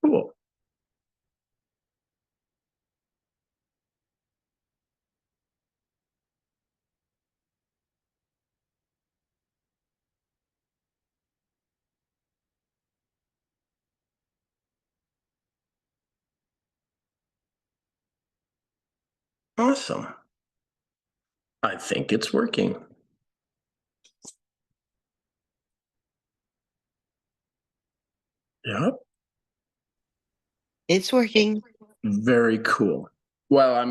Cool. Awesome. I think it's working. Yep. It's working. Very cool. Well, I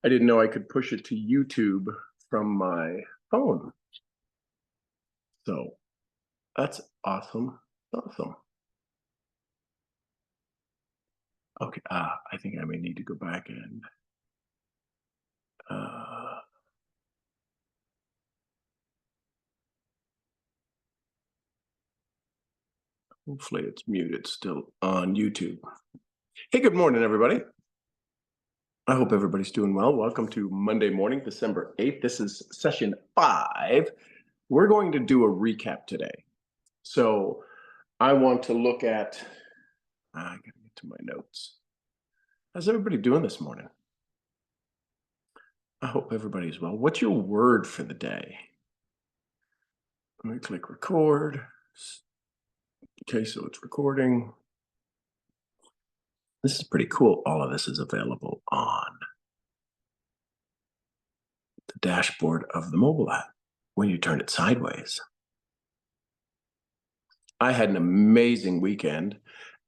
didn't know I could push it to YouTube from my phone. So that's awesome. Awesome. Okay. I think I may need to go back and uh hopefully it's muted still on YouTube. Hey, good morning, everybody. I hope everybody's doing well. Welcome to Monday morning, December 8th. This is session 5. We're going to do a recap today. So I want to look at, I gotta get to my notes. How's everybody doing this morning? I hope everybody's well. What's your word for the day? Let me click record. Okay, so it's recording. This is pretty cool. All of this is available on the dashboard of the mobile app when you turn it sideways. I had an amazing weekend.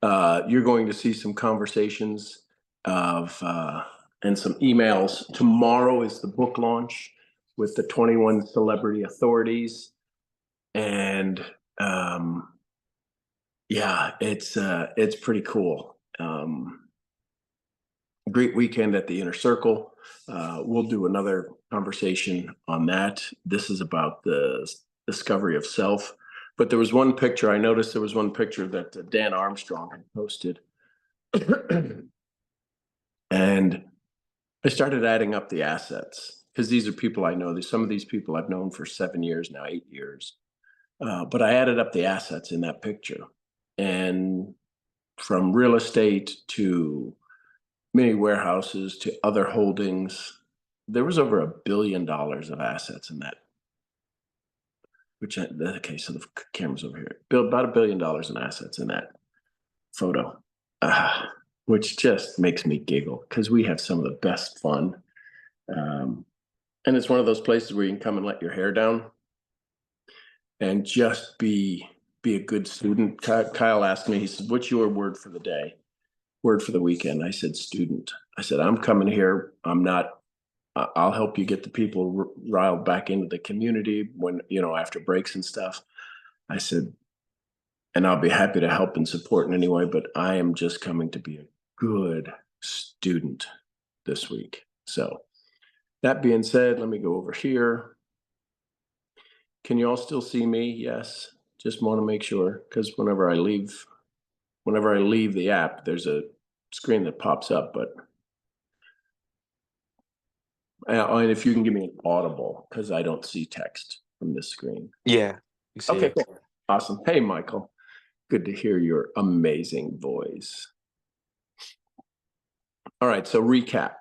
You're going to see some conversations of and some emails. Tomorrow is the book launch with the 21 celebrity authorities, and yeah, it's pretty cool. Great weekend at the Inner Circle. We'll do another conversation on that. This is about the discovery of self. But there was one picture, I noticed there was one picture that Dan Armstrong had posted. And I started adding up the assets because these are people I know. Some of these people I've known for 7 years now, 8 years. But I added up the assets in that picture. And from real estate to many warehouses to other holdings, there was over $1 billion of assets in that. Okay, so the camera's over here. About $1 billion in assets in that photo, which just makes me giggle because we have some of the best fun. And it's one of those places where you can come and let your hair down and just be a good student. Kyle asked me, he said, "What's your word for the day? Word for the weekend?" I said, "Student." I said, "I'm coming here. I'll help you get the people riled back into the community when, after breaks and stuff." I said, "And I'll be happy to help and support in any way, but I am just coming to be a good student this week." So that being said, let me go over here. Can you all still see me? Yes. Just want to make sure, because whenever I leave the app, there's a screen that pops up, but and if you can give me an audible, because I don't see text from this screen. Yeah. You see Okay, it. cool. Awesome. Hey, Michael. Good to hear your amazing voice. All right, so recap.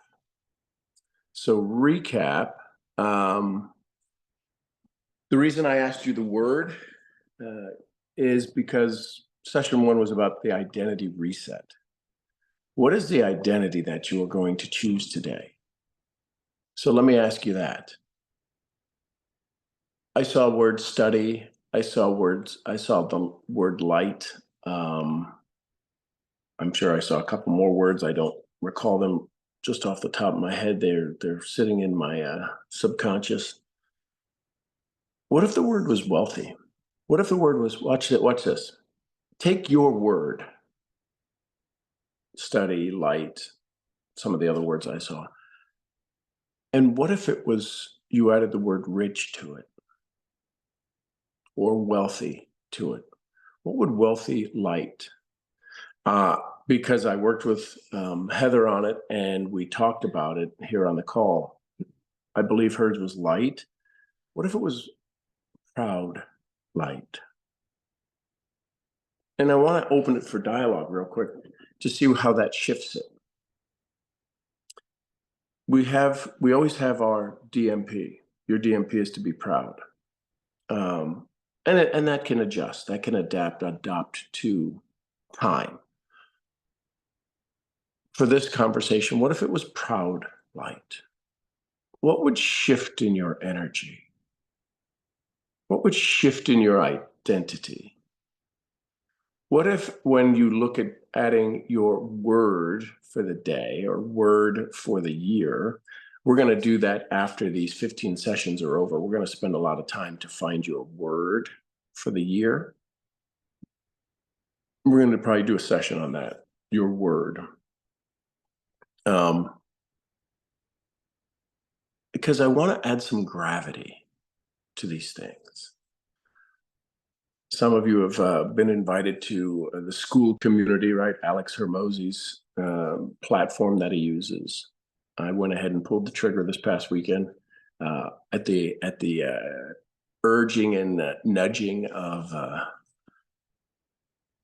The reason I asked you the word is because session 1 was about the identity reset. What is the identity that you are going to choose today? So let me ask you that. I saw word study. I saw the word light. I'm sure I saw a couple more words. I don't recall them just off the top of my head. They're sitting in my subconscious. What if the word was wealthy? What if the word was, watch this. Take your word, study, light, some of the other words I saw. And what if it was, you added the word rich to it or wealthy to it? What would wealthy light? Because I worked with Heather on it and we talked about it here on the call. I believe hers was light. What if it was proud, light? And I want to open it for dialogue real quick to see how that shifts it. We always have our DMP. Your DMP is to be proud. And that can adjust, that can adopt to time. For this conversation, what if it was proud light? What would shift in your energy? What would shift in your identity? What if, when you look at adding your word for the day or word for the year, we're going to do that after these 15 sessions are over. We're going to spend a lot of time to find your word for the year. We're going to probably do a session on that, your word. Because I want to add some gravity to these things. Some of you have been invited to the school community, right? Alex Hermosi's platform that he uses. I went ahead and pulled the trigger this past weekend at the urging and nudging of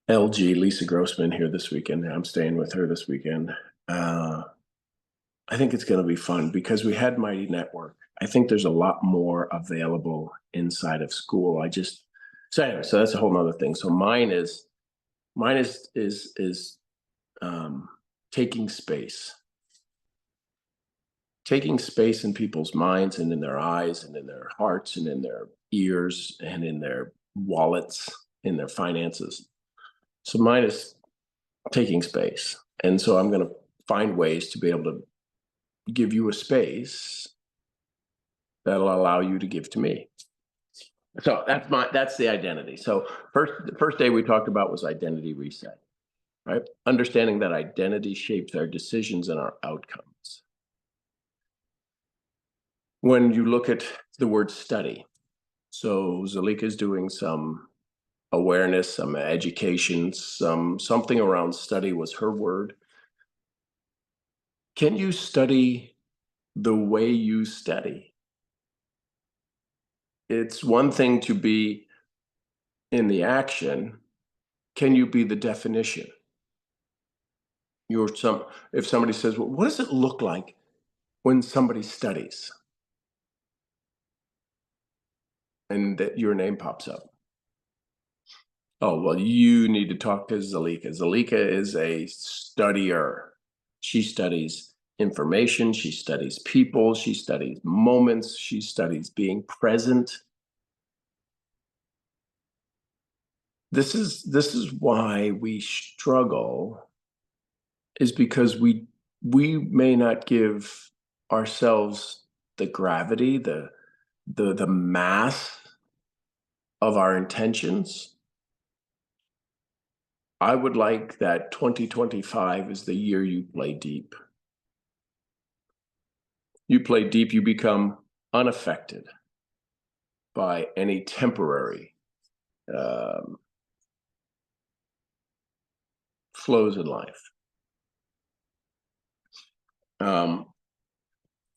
LG, Lisa Grossman, here this weekend. I'm staying with her this weekend. I think it's going to be fun because we had Mighty Network. I think there's a lot more available inside of school. So anyway, so that's a whole nother thing. So mine is taking space in people's minds and in their eyes and in their hearts and in their ears and in their wallets, in their finances. So mine is taking space. And so I'm going to find ways to be able to give you a space that'll allow you to give to me. So that's the identity. So the first day we talked about was identity reset, right? Understanding that identity shapes our decisions and our outcomes. When you look at the word study, so Zalika is doing some awareness, some education, something around study was her word. Can you study the way you study? It's one thing to be in the action. Can you be the definition? If somebody says, well, what does it look like when somebody studies? And that your name pops up. Oh, well, you need to talk to Zalika. Zalika is a studier. She studies information, she studies people, she studies moments, she studies being present. This is why we struggle, is because we may not give ourselves the gravity, the mass of our intentions. I would like that 2025 is the year you play deep. You play deep, you become unaffected by any temporary flows in life.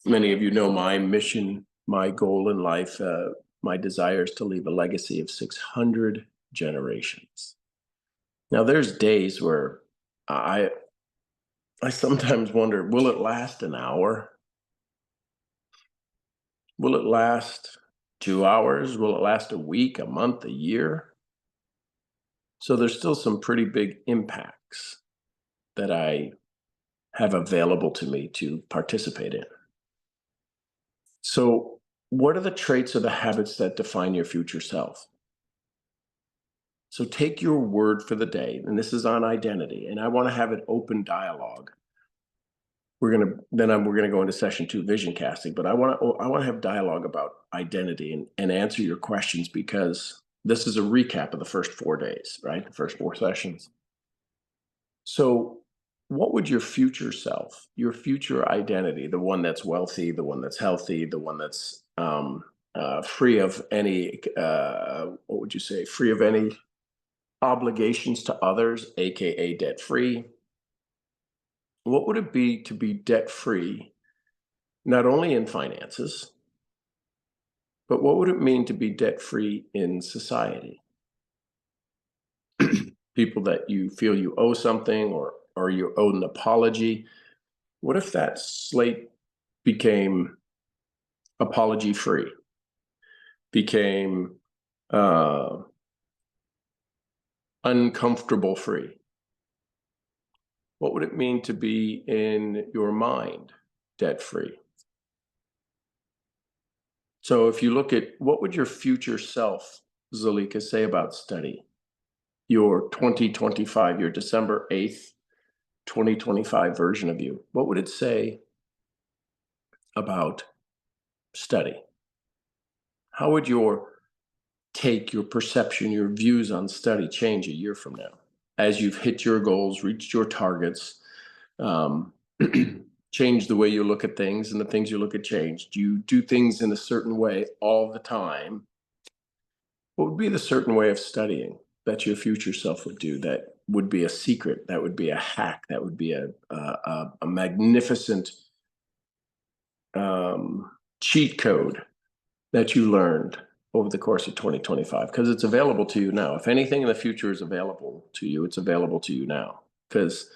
Many of you know my mission, my goal in life, my desire is to leave a legacy of 600 generations. Now, there's days where I sometimes wonder, will it last an hour? Will it last 2 hours? Will it last a week, a month, a year? So there's still some pretty big impacts that I have available to me to participate in. So what are the traits or the habits that define your future self? So take your word for the day, and this is on identity, and I want to have an open dialogue. We're gonna go into session 2, vision casting, but I want to have dialogue about identity and answer your questions, because this is a recap of the first 4 days, right? The first 4 sessions. So what would your future self, your future identity, the one that's wealthy, the one that's healthy, the one that's free of any, what would you say, free of any obligations to others, AKA debt free? What would it be to be debt free, not only in finances, But what would it mean to be debt-free in society? People that you feel you owe something, or you owe an apology. What if that slate became apology free, became uh, uncomfortable free? What would it mean to be in your mind debt free? So if you look at what would your future self, Zalika, say about study? Your 2025, your December 8th, 2025 version of you, what would it say about study? How would your take, your perception, your views on study change a year from now as you've hit your goals, reached your targets, um, change the way you look at things, and the things you look at change? Do you do things in a certain way all the time? What would be the certain way of studying that your future self would do, that would be a secret, that would be a hack, that would be a magnificent cheat code that you learned over the course of 2025? Because it's available to you now. If anything in the future is available to you, it's available to you now, because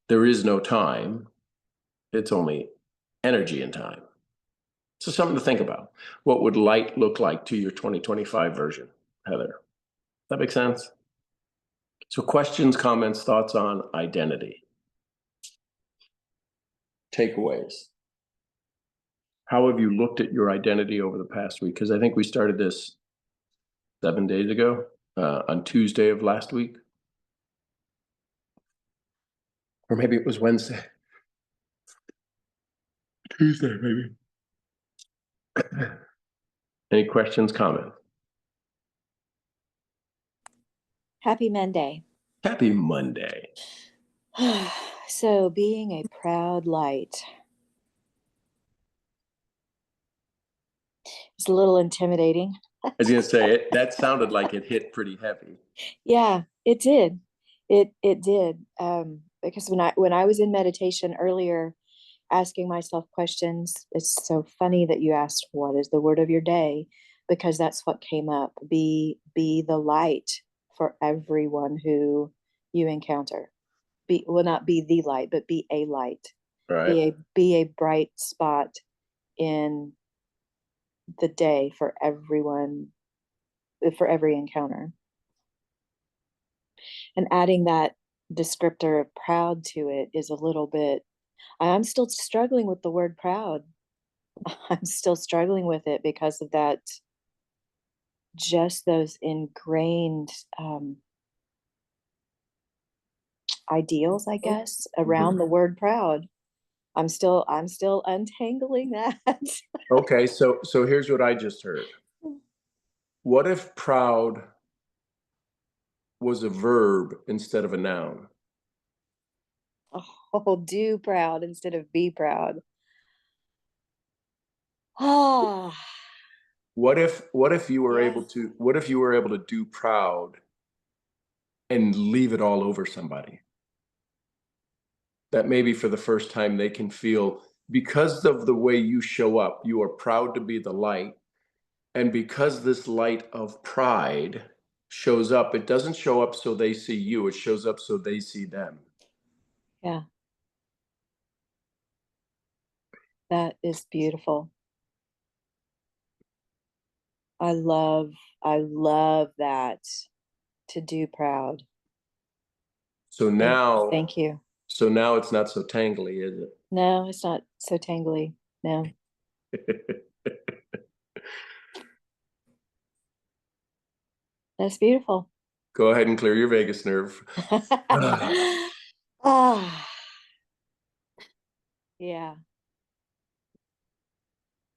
there is no time. It's only energy and time. So something to think about. What would light look like to your 2025 version, Heather? That makes sense? So questions, comments, thoughts on identity. Takeaways. How have you looked at your identity over the past week? Because I think we started this 7 days ago, on Tuesday of last week. Or maybe it was Wednesday. Tuesday, maybe. Any questions, comments? Happy Monday. Happy Monday. So, being a proud light is a little intimidating. I was going to say it. That sounded like it hit pretty heavy. Yeah, it did. It did. Because when I was in meditation earlier, asking myself questions, it's so funny that you asked what is the word of your day, because that's what came up. Be the light for everyone who you encounter. Not be the light, but be a light. Right. Be a bright spot in the day for everyone, for every encounter. And adding that descriptor of proud to it is a little bit, I'm still struggling with the word proud. I'm still struggling with it because of that, just those ingrained ideals, I guess, around the word proud. I'm still untangling that. Okay, so here's what I just heard. What if proud was a verb instead of a noun? Oh, do proud instead of be proud. Ah, What if you were able yes. to do proud and leave it all over somebody? That maybe for the first time they can feel, because of the way you show up, you are proud to be the light. And because this light of pride shows up, it doesn't show up so they see you, it shows up so they see them. Yeah, that is beautiful. I love that, to do proud. So now, Thank you. so now it's not so tangly, is No, it's not so tangly. No. it? That's beautiful. Go ahead and clear your vagus nerve. Ah, yeah,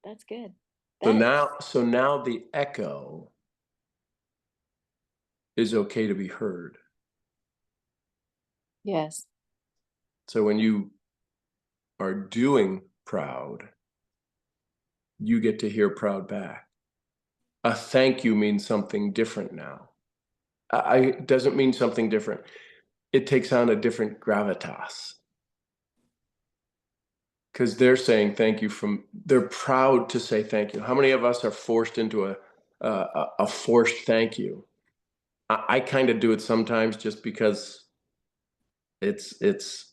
that's good. So That, now the echo is okay to be heard. yes. So when you are doing proud, you get to hear proud back. A thank you means something different now. It doesn't mean something different. It takes on a different gravitas. because they're saying thank you they're proud to say thank you. How many of us are forced into a forced thank you? I kind of do it sometimes just because it's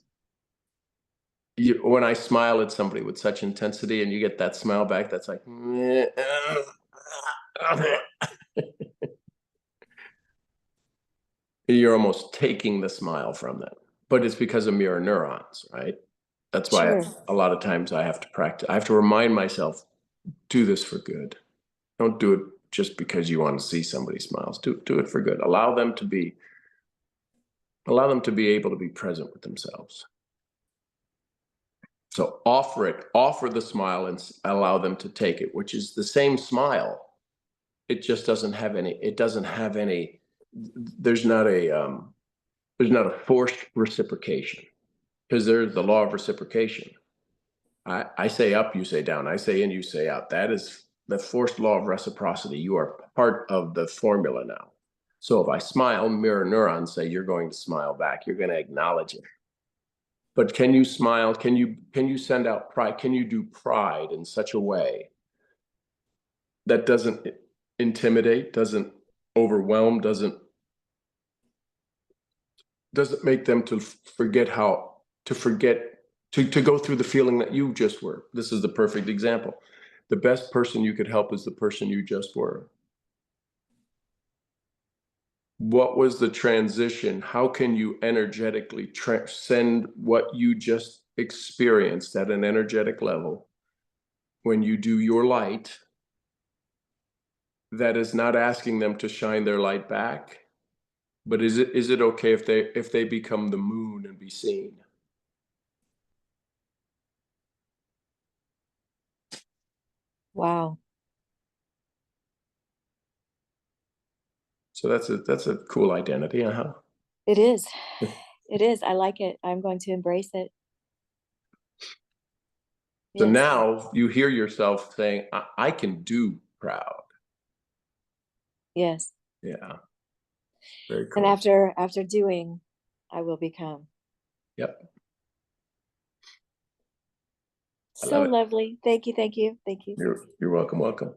when I smile at somebody with such intensity and you get that smile back, that's like, you're almost taking the smile from them, but it's because of mirror neurons, right? That's why Sure. a lot of times I have to practice. I have to remind myself, do this for good. Don't do it just because you want to see somebody smiles. Do it for good. Allow them to be able to be present with themselves. So offer the smile and allow them to take it, which is the same smile. It just doesn't have any, there's not a forced reciprocation, because there's the law of reciprocation. I say up, you say down. I say in, you say out. That is the forced law of reciprocity. You are part of the formula now. So if I smile, mirror neurons say you're going to smile back. You're going to acknowledge it. But can you smile? Can you send out pride? Can you do pride in such a way that doesn't intimidate, doesn't overwhelm, doesn't make them to forget to go through the feeling that you just were. This is the perfect example. The best person you could help is the person you just were. What was the transition? How can you energetically transcend what you just experienced at an energetic level when you do your light that is not asking them to shine their light back, but is it okay if they become the moon and be seen? Wow. So that's a cool identity, uh-huh. It is. It is. I like it. I'm going to embrace it. So Yes. now you hear yourself saying, I can do proud. Yes. Yeah. Very And cool. after doing, I will become. Yep. I So love it. lovely. Thank you. Thank you. Thank you. You're welcome. Welcome.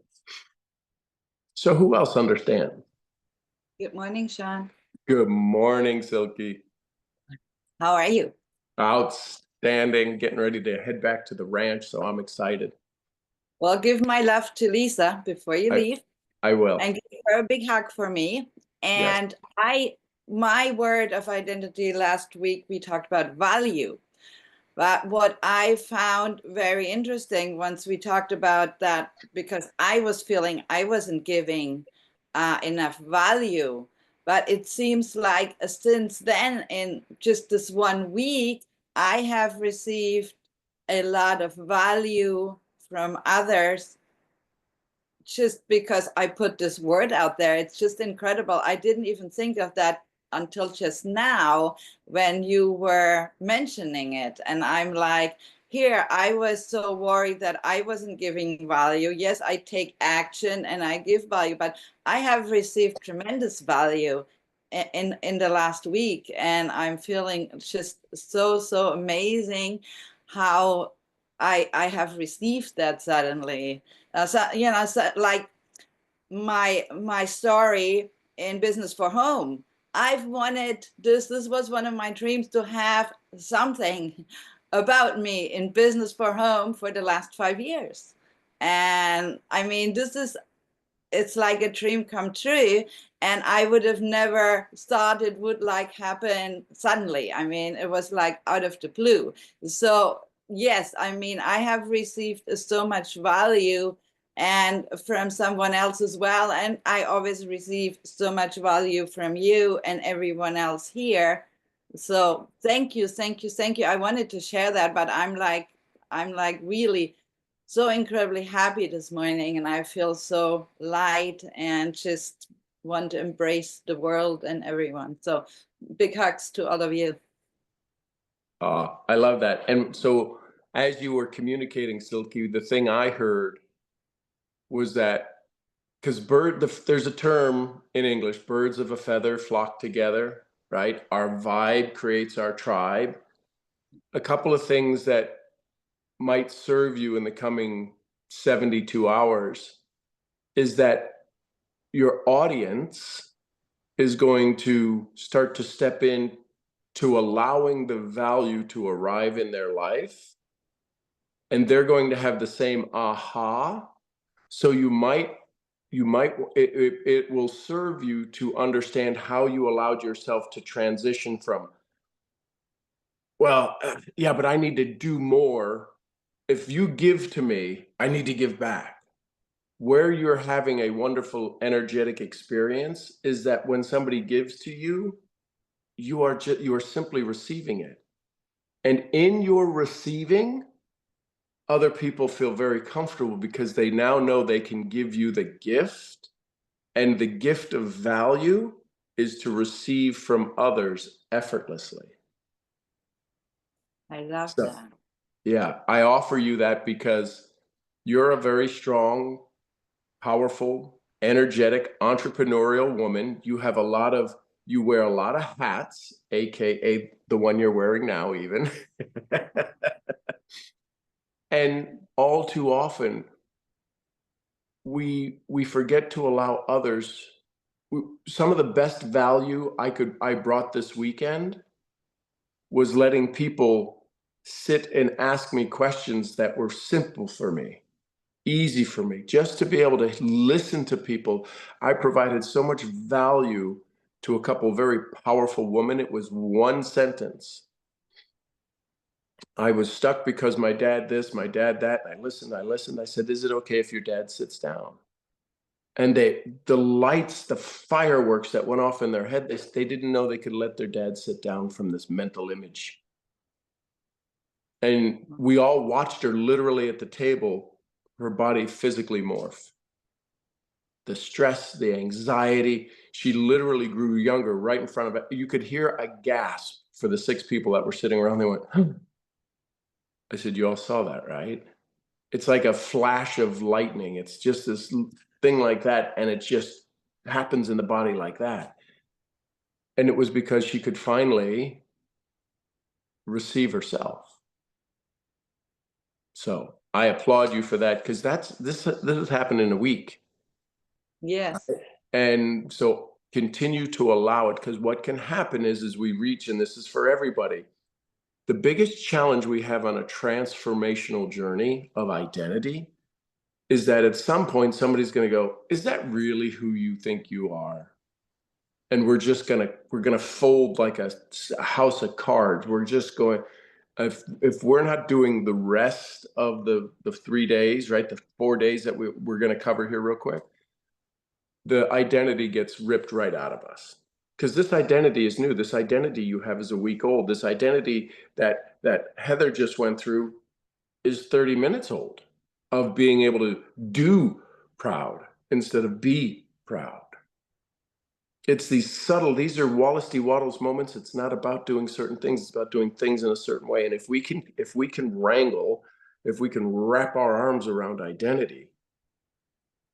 So who else understands? Good morning, Sean. Good morning, Silky. How are you? Outstanding. Getting ready to head back to the ranch, so I'm excited. Well, give my love to Lisa before you leave. I will. And give her a big hug for me. And yes. My word of identity last week, we talked about value. But what I found very interesting once we talked about that, because I was feeling I wasn't giving enough value. But it seems like since then, in just this 1 week, I have received a lot of value from others just because I put this word out there. It's just incredible. I didn't even think of that until just now when you were mentioning it. And I'm like, here, I was so worried that I wasn't giving value. Yes, I take action and I give value, but I have received tremendous value in the last week. And I'm feeling just so amazing how I have received that suddenly. So, you know, so like my story in Business for Home, I've wanted this was one of my dreams, to have something about me in Business for Home for the last 5 years. And I mean, it's like a dream come true, and I would have never thought it would like happen suddenly. I mean, it was like out of the blue. So yes, I mean, I have received so much value and from someone else as well, and I always receive so much value from you and everyone else here. So thank you. I wanted to share that, but I'm like really so incredibly happy this morning, and I feel so light and just want to embrace the world and everyone. So big hugs to all of you. I love that. And so as you were communicating, Silky, the thing I heard was that, because there's a term in English, birds of a feather flock together, right? Our vibe creates our tribe. A couple of things that might serve you in the coming 72 hours is that your audience is going to start to step in to allowing the value to arrive in their life, and they're going to have the same aha. So it will serve you to understand how you allowed yourself to transition from, well, yeah, but I need to do more. If you give to me, I need to give back. Where you're having a wonderful energetic experience is that when somebody gives to you, you are simply receiving it. And in your receiving, other people feel very comfortable because they now know they can give you the gift, and the gift of value is to receive from others effortlessly. I love So, that. yeah, I offer you that because you're a very strong, powerful, energetic, entrepreneurial woman. You wear a lot of hats, AKA the one you're wearing now, even. And all too often, we forget to allow others. Some of the best value I brought this weekend was letting people sit and ask me questions that were simple for me, easy for me, just to be able to listen to people. I provided so much value to a couple very powerful women. It was one sentence. I was stuck because my dad this, my dad that. And I listened. I said, is it okay if your dad sits down? And the lights, the fireworks that went off in their head, they didn't know they could let their dad sit down from this mental image. And we all watched her literally at the table, her body physically morph. The stress, the anxiety, she literally grew younger right in front of it. You could hear a gasp for the 6 people that were sitting around. They went, huh. I said, you all saw that, right? It's like a flash of lightning. It's just this thing like that, and it just happens in the body like that. And it was because she could finally receive herself. So I applaud you for that, because this has happened in a week. Yes. And so continue to allow it, because what can happen is we reach, and this is for everybody, the biggest challenge we have on a transformational journey of identity is that at some point somebody's going to go, is that really who you think you are? And we're going to fold like a house of cards. We're just going, if we're not doing the rest of the 3 days, right, the 4 days that we're going to cover here real quick, the identity gets ripped right out of us. Because this identity is new. This identity you have is a week old. This identity that Heather just went through is 30 minutes old, of being able to do proud instead of be proud. It's these are Wallace D. Wattles moments. It's not about doing certain things. It's about doing things in a certain way. And if we can wrap our arms around identity,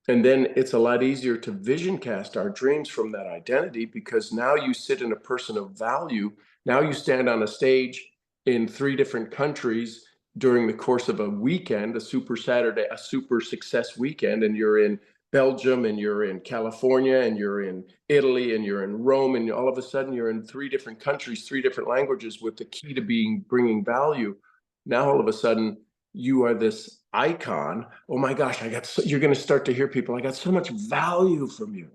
and then it's a lot easier to vision cast our dreams from that identity, because now you sit in a person of value. Now you stand on a stage in 3 different countries during the course of a weekend, a super Saturday, a super success weekend, and you're in Belgium, and you're in California, and you're in Italy, and you're in Rome, and all of a sudden you're in 3 different countries, 3 different languages, with the key to bringing value. Now all of a sudden you are this icon. Oh my gosh, you're going to start to hear people, I got so much value from you.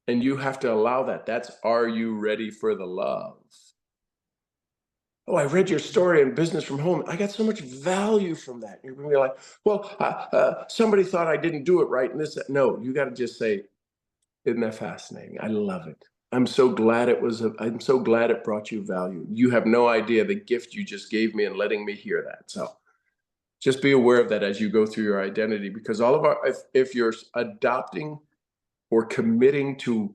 And you have to allow that. That's, are you ready for the love? Oh, I read your story in Business from Home. I got so much value from that. You're going to be like, well, somebody thought I didn't do it right. And this, no, you got to just say, isn't that fascinating? I love it. I'm so glad it brought you value. You have no idea the gift you just gave me and letting me hear that. So just be aware of that as you go through your identity, because if you're adopting or committing to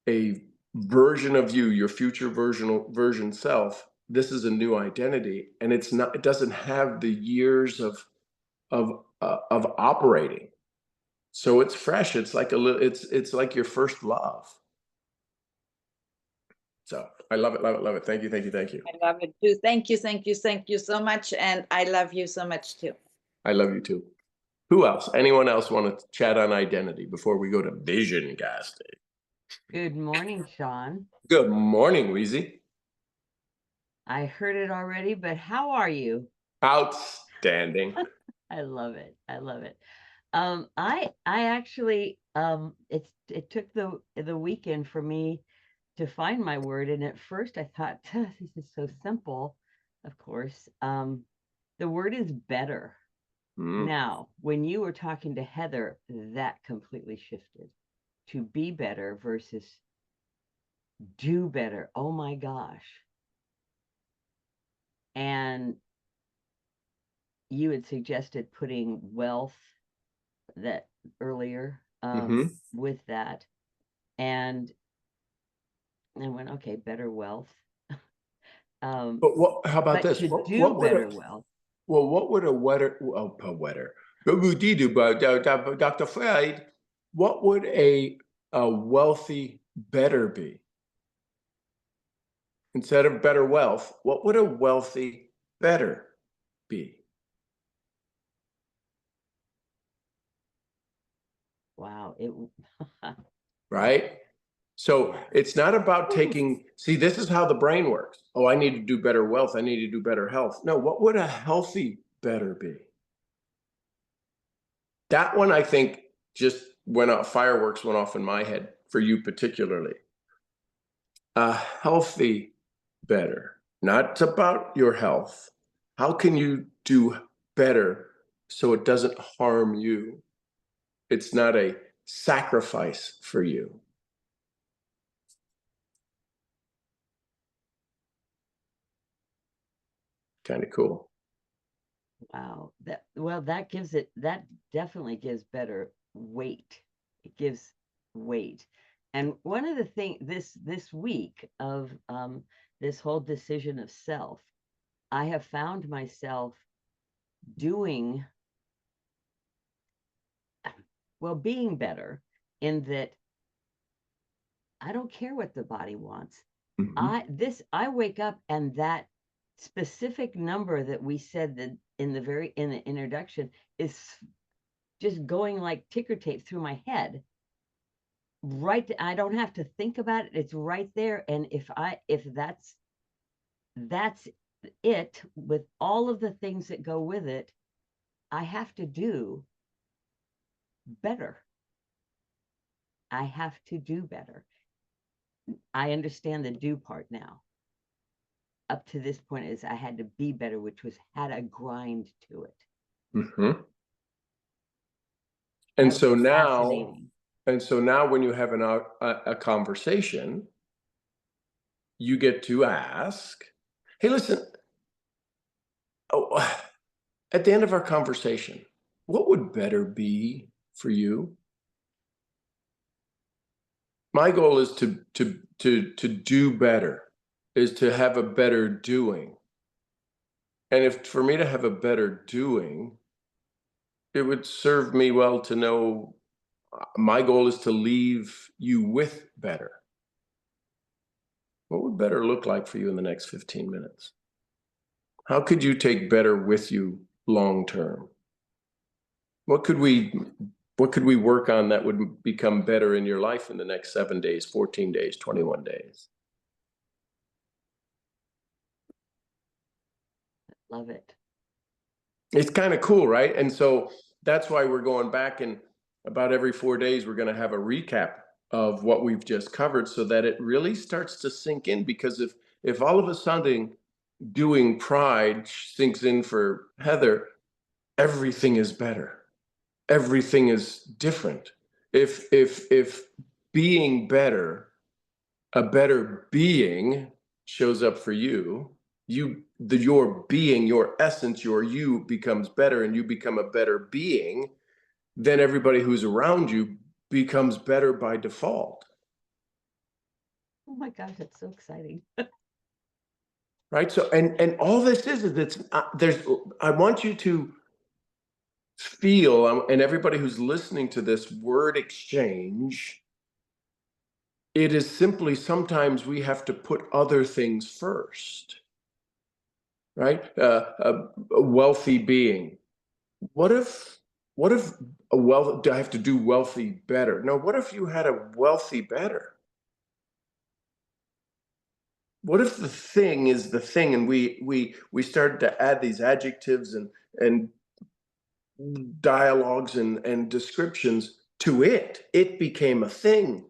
a version of you, your future version self, this is a new identity, and it doesn't have the years of operating. So it's fresh. It's like it's like your first love. So I love it, love it, love it. Thank you, thank you, thank you. I love it too. Thank you, thank you, thank you so much. And I love you so much too. I love you too. Who else? Anyone else want to chat on identity before we go to vision casting? Good morning, Sean. Good morning, Wheezy. I heard it already, but how are you? Outstanding. I love it. I love it. I actually it took the weekend for me to find my word, and at first I thought this is so simple. Of course, the word is better. Now, when you were talking to Heather, that completely shifted to be better versus do better. Oh my gosh. And you had suggested putting wealth that earlier with that. And I went, okay, better wealth. But what, how about this? To What do would better a, wealth. well, what would a wetter, Dr. Freud, what would a wealthy better be? Instead of better wealth, what would a wealthy better be? Wow. Right? So it's not about taking, see, this is how the brain works. Oh, I need to do better wealth. I need to do better health. No, what would a healthy better be? That one, I think, just went off, fireworks went off in my head for you particularly. A healthy better, not about your health. How can you do better so it doesn't harm you? It's not a sacrifice for you. Kind of cool. Wow. That gives it, that definitely gives better weight. It gives weight. And one of the things this week of this whole decision of self, I have found myself doing, well, being better in that I don't care what the body wants. I wake up and that specific number that we said that in the introduction is just going like ticker tape through my head. Right, I don't have to think about it. It's right there. And if that's it, with all of the things that go with it, I have to do better. I have to do better. I understand the do part now. Up to this point is I had to be better, which was had a grind to it. And so now, when you have a conversation, you get to ask, hey, listen, at the end of our conversation, what would better be for you? My goal is to do better, is to have a better doing. And if for me to have a better doing, it would serve me well to know my goal is to leave you with better. What would better look like for you in the next 15 minutes? How could you take better with you long term? What could we work on that would become better in your life in the next 7 days, 14 days, 21 days? Love it. It's kind of cool, right? And so that's why we're going back, and about every 4 days, we're going to have a recap of what we've just covered so that it really starts to sink in. Because if all of a sudden doing pride sinks in for Heather, everything is better. Everything is different. If being better, a better being shows up for you, your being, your essence, your you becomes better, and you become a better being, then everybody who's around you becomes better by default. Oh my gosh, that's so exciting. Right? So, and all this is it's I want you to feel, and everybody who's listening to this word exchange It is simply sometimes we have to put other things first, right? A wealthy being. What if do I have to do wealthy better? No, what if you had a wealthy better? What if the thing is the thing, and we started to add these adjectives and dialogues and descriptions to it? It became a thing.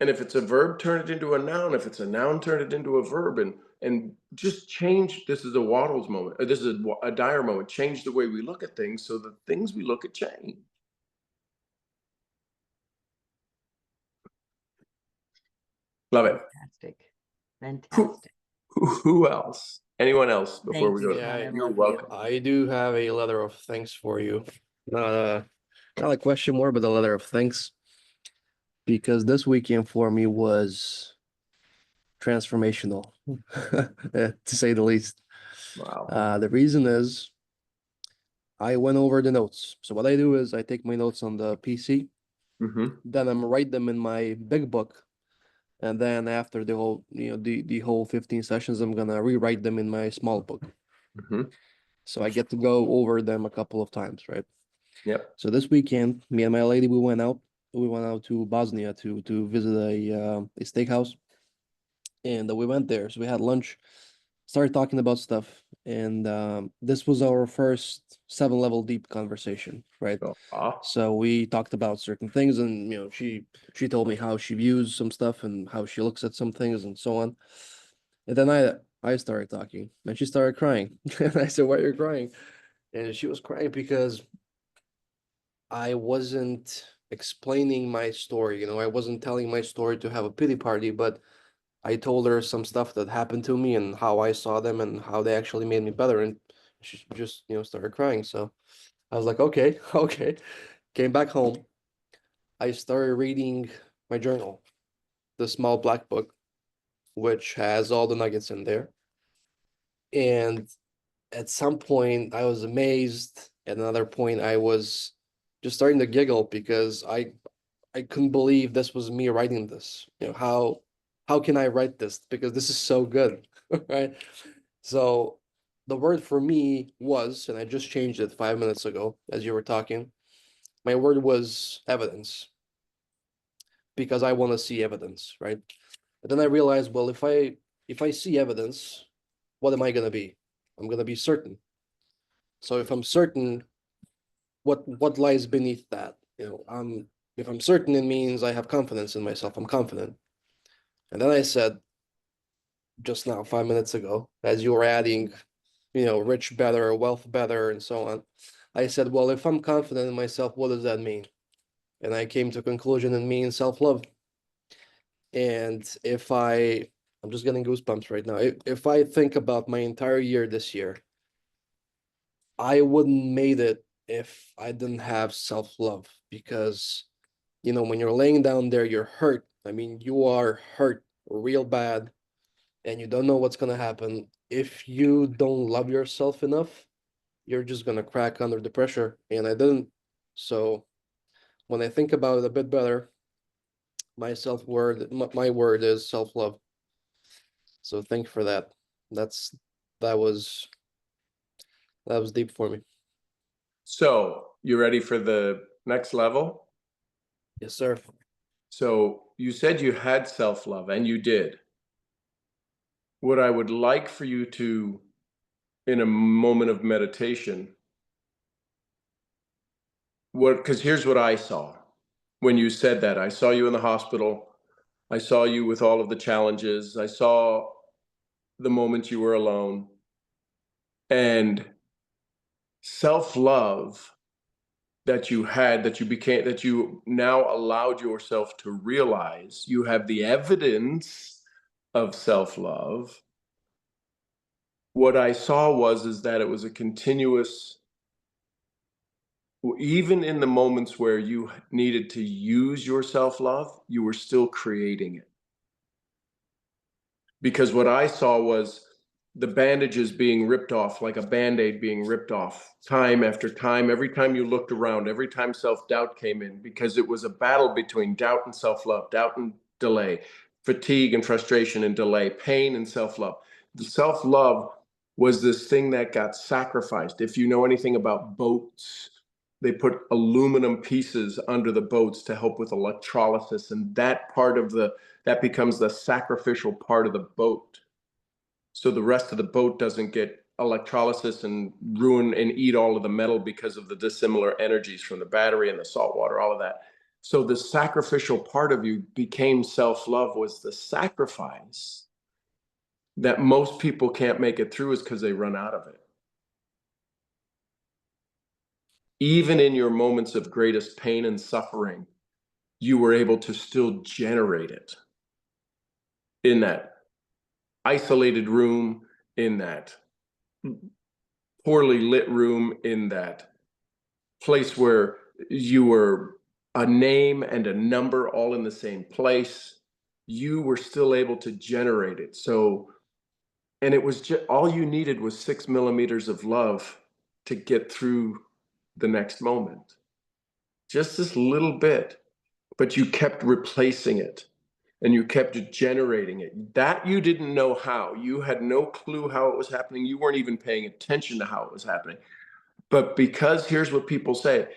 And if it's a verb, turn it into a noun. If it's a noun, turn it into a verb, and just change. This is a Waddles moment. This is a Dyer moment. Change the way we look at things, so the things we look at change. Love it. Fantastic. Who, Fantastic. who else? Anyone else before Thank we you, go? John. Yeah, I You're love welcome. you. I do have a letter of thanks for you. Not a question more, but a letter of thanks. Because this weekend for me was transformational, to say the least. Wow. The reason is I went over the notes. So what I do is I take my notes on the PC, Mm-hmm. then I'm write them in my big book. And then after the whole, the whole 15 sessions, I'm gonna rewrite them in my small book. Mm-hmm. So I get to go over them a couple of times, right? Yep. So this weekend, me and my lady, we went out. We went out to Bosnia to visit a steakhouse, and we went there. So we had lunch, started talking about stuff, and this was our first 7-level deep conversation, right? Ah. So we talked about certain things, and she told me how she views some stuff and how she looks at some things and so on. And then I started talking, and she started crying, and I said, "Why are you crying?" And she was crying because I wasn't explaining my story. I wasn't telling my story to have a pity party, but I told her some stuff that happened to me and how I saw them and how they actually made me better. And she just, started crying. So I was like, okay, okay. Came back home. I started reading my journal, the small black book, which has all the nuggets in there. And at some point, I was amazed. At another point, I was just starting to giggle because I couldn't believe this was me writing this. How can I write this? Because this is so good, right? So the word for me was, and I just changed it 5 minutes ago as you were talking. My word was evidence because I want to see evidence, right? But then I realized, well, if I see evidence, what am I gonna be? I'm gonna be certain. So if I'm certain, what lies beneath that? If I'm certain, it means I have confidence in myself. I'm confident. And then I said just now, 5 minutes ago, as you were adding, rich better, wealth better, and so on. I said, well, if I'm confident in myself, what does that mean? And I came to a conclusion it means self-love. And I'm just getting goosebumps right now. If I think about my entire year this year, I wouldn't made it if I didn't have self-love because when you're laying down there, you're hurt. I mean, you are hurt real bad and you don't know what's going to happen. If you don't love yourself enough, you're just going to crack under the pressure. And I didn't. So when I think about it a bit better, my word is self-love. So thank you for that. That was deep for me. So you ready for the next level? Yes, sir. So you said you had self-love, and you did. What I would like for you to, in a moment of meditation, because here's what I saw when you said that. I saw you in the hospital. I saw you with all of the challenges. I saw the moments you were alone. And self-love that you had, that you now allowed yourself to realize you have the evidence of self-love. What I saw is that it was a continuous, even in the moments where you needed to use your self-love, you were still creating it. Because what I saw was the bandages being ripped off, like a Band-Aid being ripped off time after time, every time you looked around, every time self-doubt came in, because it was a battle between doubt and self-love, doubt and delay, fatigue and frustration and delay, pain and self-love. The self-love was this thing that got sacrificed. If you know anything about boats, they put aluminum pieces under the boats to help with electrolysis, and that becomes the sacrificial part of the boat. So the rest of the boat doesn't get electrolysis and ruin and eat all of the metal because of the dissimilar energies from the battery and the salt water, all of that. So the sacrificial part of you became self-love, was the sacrifice that most people can't make it through, is because they run out of it. Even in your moments of greatest pain and suffering, you were able to still generate it in that isolated room, in that poorly lit room, in that place where you were a name and a number all in the same place. You were still able to generate it. So, and it was just all you needed was 6 millimeters of love to get through the next moment. Just this little bit, but you kept replacing it. And you kept generating it. That you didn't know how. You had no clue how it was happening. You weren't even paying attention to how it was happening. But because, here's what people say,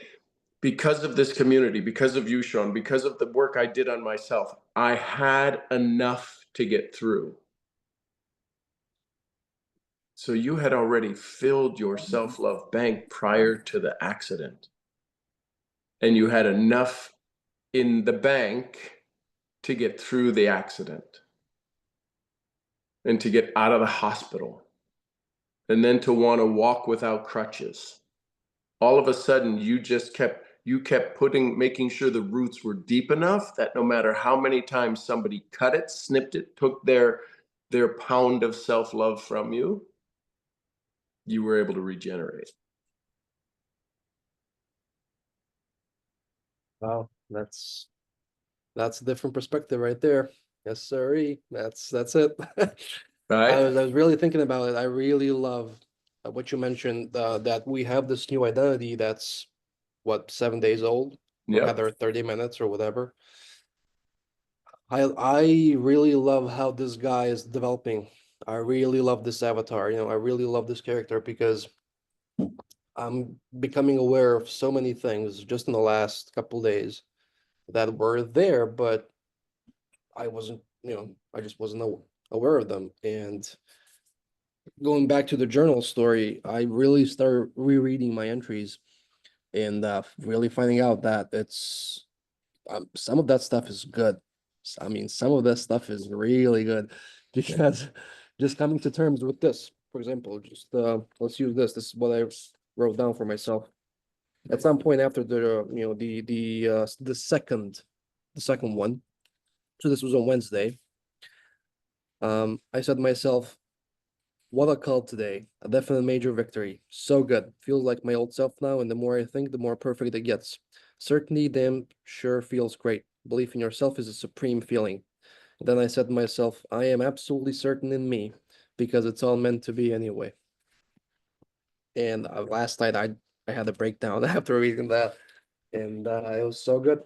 because of this community, because of you, Sean, because of the work I did on myself, I had enough to get through. So you had already filled your self-love bank prior to the accident. And you had enough in the bank to get through the accident and to get out of the hospital, and then to want to walk without crutches. All of a sudden, you kept making sure the roots were deep enough that no matter how many times somebody cut it, snipped it, took their pound of self-love from you, you were able to regenerate. Wow, that's a different perspective right there. Yes, sir. That's it. Right? I was really thinking about it. I really love what you mentioned, that we have this new identity that's what, 7 days old, or Yep. rather 30 minutes or whatever. I really love how this guy is developing. I really love this avatar. I really love this character because I'm becoming aware of so many things just in the last couple days that were there, but I wasn't, I just wasn't aware of them. And going back to the journal story, I really started rereading my entries and really finding out that it's some of that stuff is good. I mean, some of that stuff is really good because just coming to terms with this, for example, just let's use this. This is what I wrote down for myself. At some point after the second one, so this was on Wednesday. I said to myself, what a call today, a definite major victory. So good. Feels like my old self now, and the more I think, the more perfect it gets. Certainty damn sure feels great. Belief in yourself is a supreme feeling. And then I said to myself, I am absolutely certain in me, because it's all meant to be anyway. And last night I had a breakdown after reading that, and it was so good.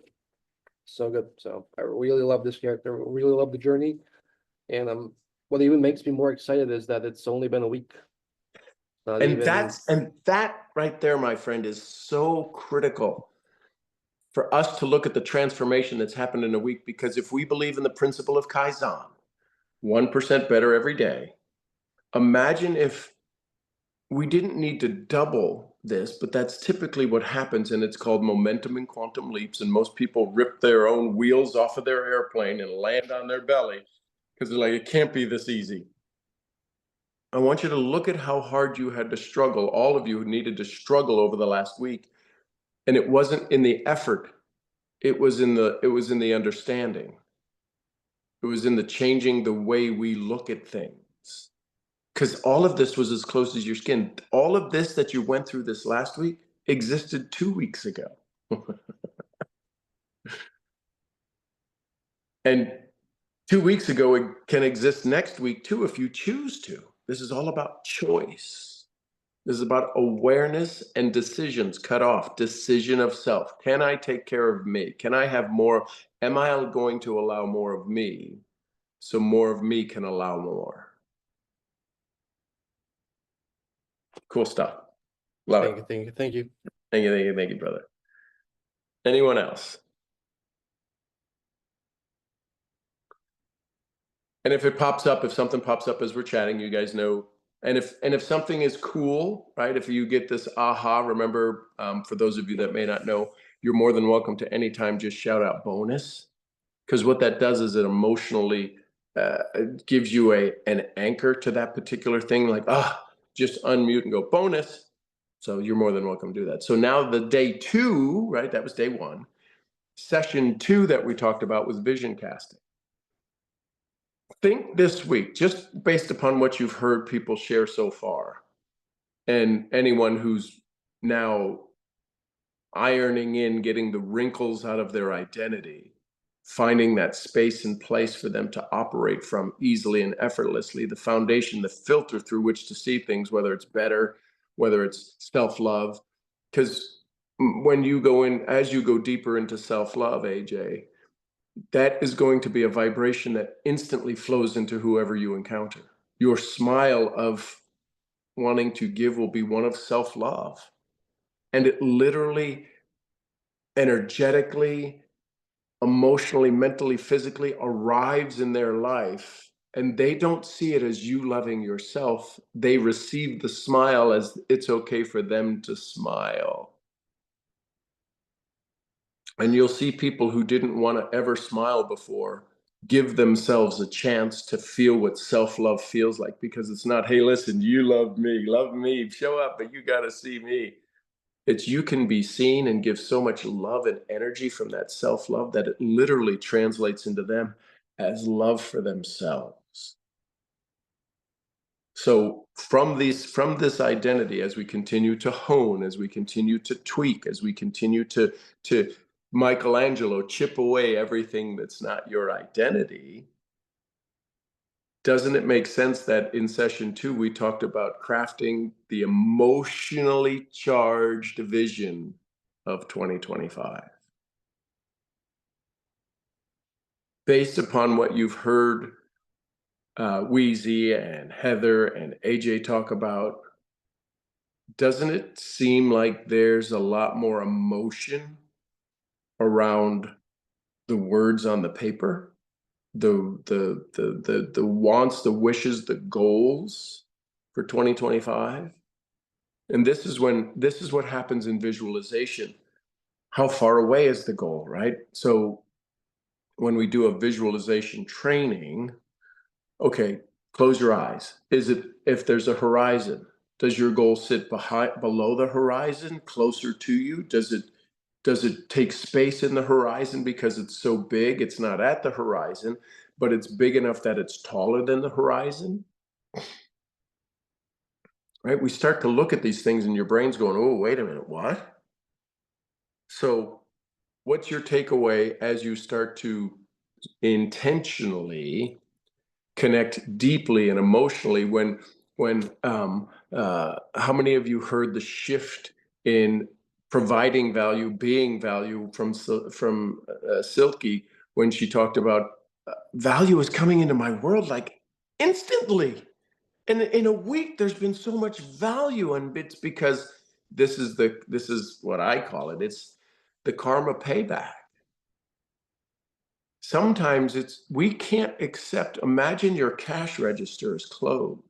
So good. So I really love this character, really love the journey. And what even makes me more excited is that it's only been a week. Not And even that right there, my friend, is so critical for us to look at the transformation that's happened in a week. Because if we believe in the principle of Kaizen, 1% better every day, imagine if we didn't need to double this, but that's typically what happens, and it's called momentum and quantum leaps. And most people rip their own wheels off of their airplane and land on their belly because they're like, it can't be this easy. I want you to look at how hard you had to struggle. All of you needed to struggle over the last week. And it wasn't in the effort. It was in the understanding. It was in the changing the way we look at things. Because all of this was as close as your skin. All of this that you went through this last week existed 2 weeks ago. And 2 weeks ago, it can exist next week too, if you choose to. This is all about choice. This is about awareness and decisions. Cut off decision of self. Can I take care of me? Can I have more? Am I going to allow more of me so more of me can allow more? Cool stuff. Love Thank it. you, thank you, thank you. Thank you, brother. Anyone else? And if it pops up, if something pops up as we're chatting, you guys know. And if something is cool, right? If you get this aha, remember, for those of you that may not know, you're more than welcome to anytime just shout out bonus, because what that does is it emotionally gives you an anchor to that particular thing. Like, just unmute and go bonus. So you're more than welcome to do that. So now the day 2, right? That was day 1. Session 2 that we talked about was vision casting. Think this week, just based upon what you've heard people share so far, and anyone who's now ironing in, getting the wrinkles out of their identity, finding that space and place for them to operate from easily and effortlessly, the foundation, the filter through which to see things, whether it's better, whether it's self-love. Because when you go in, as you go deeper into self-love, AJ, that is going to be a vibration that instantly flows into whoever you encounter. Your smile of wanting to give will be one of self-love. And it literally, energetically, emotionally, mentally, physically arrives in their life. And they don't see it as you loving yourself. They receive the smile as it's okay for them to smile. And you'll see people who didn't want to ever smile before give themselves a chance to feel what self-love feels like, because it's not, hey, listen, you love me, show up, but you got to see me. It's you can be seen and give so much love and energy from that self-love that it literally translates into them as love for themselves. So from this identity, as we continue to hone, as we continue to tweak, as we continue to Michelangelo, chip away everything that's not your identity, doesn't it make sense that in session 2, we talked about crafting the emotionally charged vision of 2025? Based upon what you've heard Wheezy and Heather and AJ talk about, doesn't it seem like there's a lot more emotion around the words on the paper, the wants, the wishes, the goals for 2025? And this is what happens in visualization. How far away is the goal, right? So when we do a visualization training, okay, close your eyes. Is it, if there's a horizon, does your goal sit below the horizon, closer to you? Does it take space in the horizon because it's so big, it's not at the horizon, but it's big enough that it's taller than the horizon? Right? We start to look at these things and your brain's going, oh, wait a minute, what? So what's your takeaway as you start to intentionally connect deeply and emotionally when how many of you heard the shift in providing value, being value from Silky, when she talked about value is coming into my world like instantly. And in a week, there's been so much value, and it's because this is what I call it. It's the karma payback. Sometimes we can't accept, imagine your cash register is closed.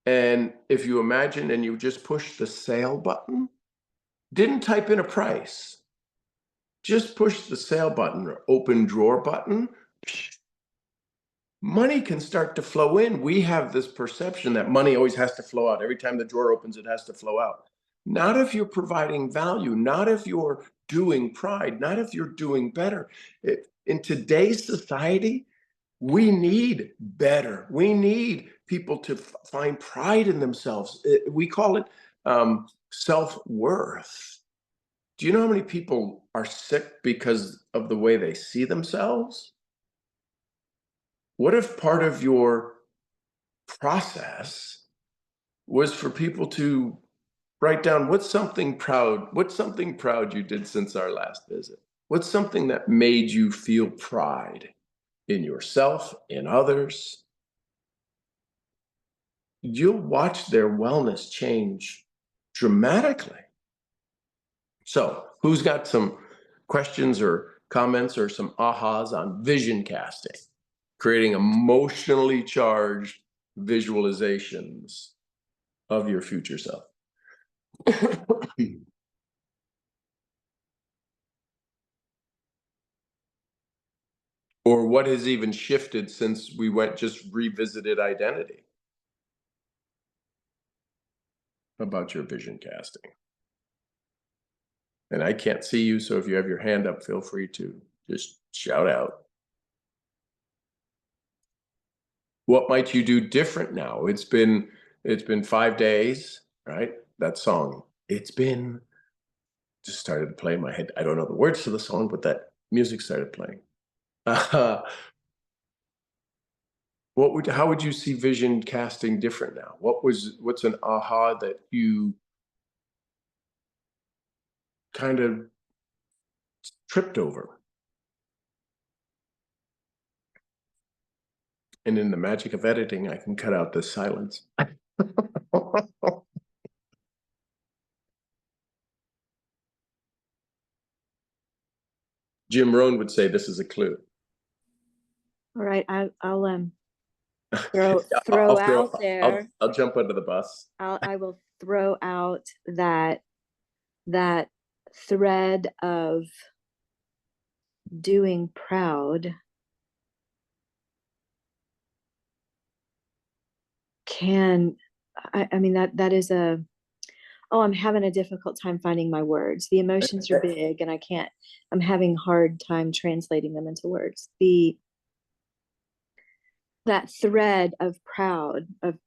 And if you imagine and you just push the sale button, didn't type in a price, just push the sale button or open drawer button, money can start to flow in. We have this perception that money always has to flow out. Every time the drawer opens, it has to flow out. Not if you're providing value, not if you're doing pride, not if you're doing better. In today's society, we need better. We need people to find pride in themselves. We call it self-worth. Do you know how many people are sick because of the way they see themselves? What if part of your process was for people to write down what's something proud you did since our last visit. What's something that made you feel pride in yourself, in others? You'll watch their wellness change dramatically. So, who's got some questions or comments or some ahas on vision casting, creating emotionally charged visualizations of your future self? Or what has even shifted since we just revisited identity? About your vision casting. And I can't see you, so if you have your hand up, feel free to just shout out. What might you do different now? It's been 5 days, right? That song, It's Been, just started to play in my head. I don't know the words to the song, but that music started playing. How would you see vision casting different now? What's an aha that you kind of tripped over? And in the magic of editing, I can cut out this silence. Jim Rohn would say this is a clue. All right, I'll throw out there. I'll jump under the bus. I will throw out that thread of doing proud I mean that is I'm having a difficult time finding my words. The emotions are big and I'm having a hard time translating them into words. That thread of proud, of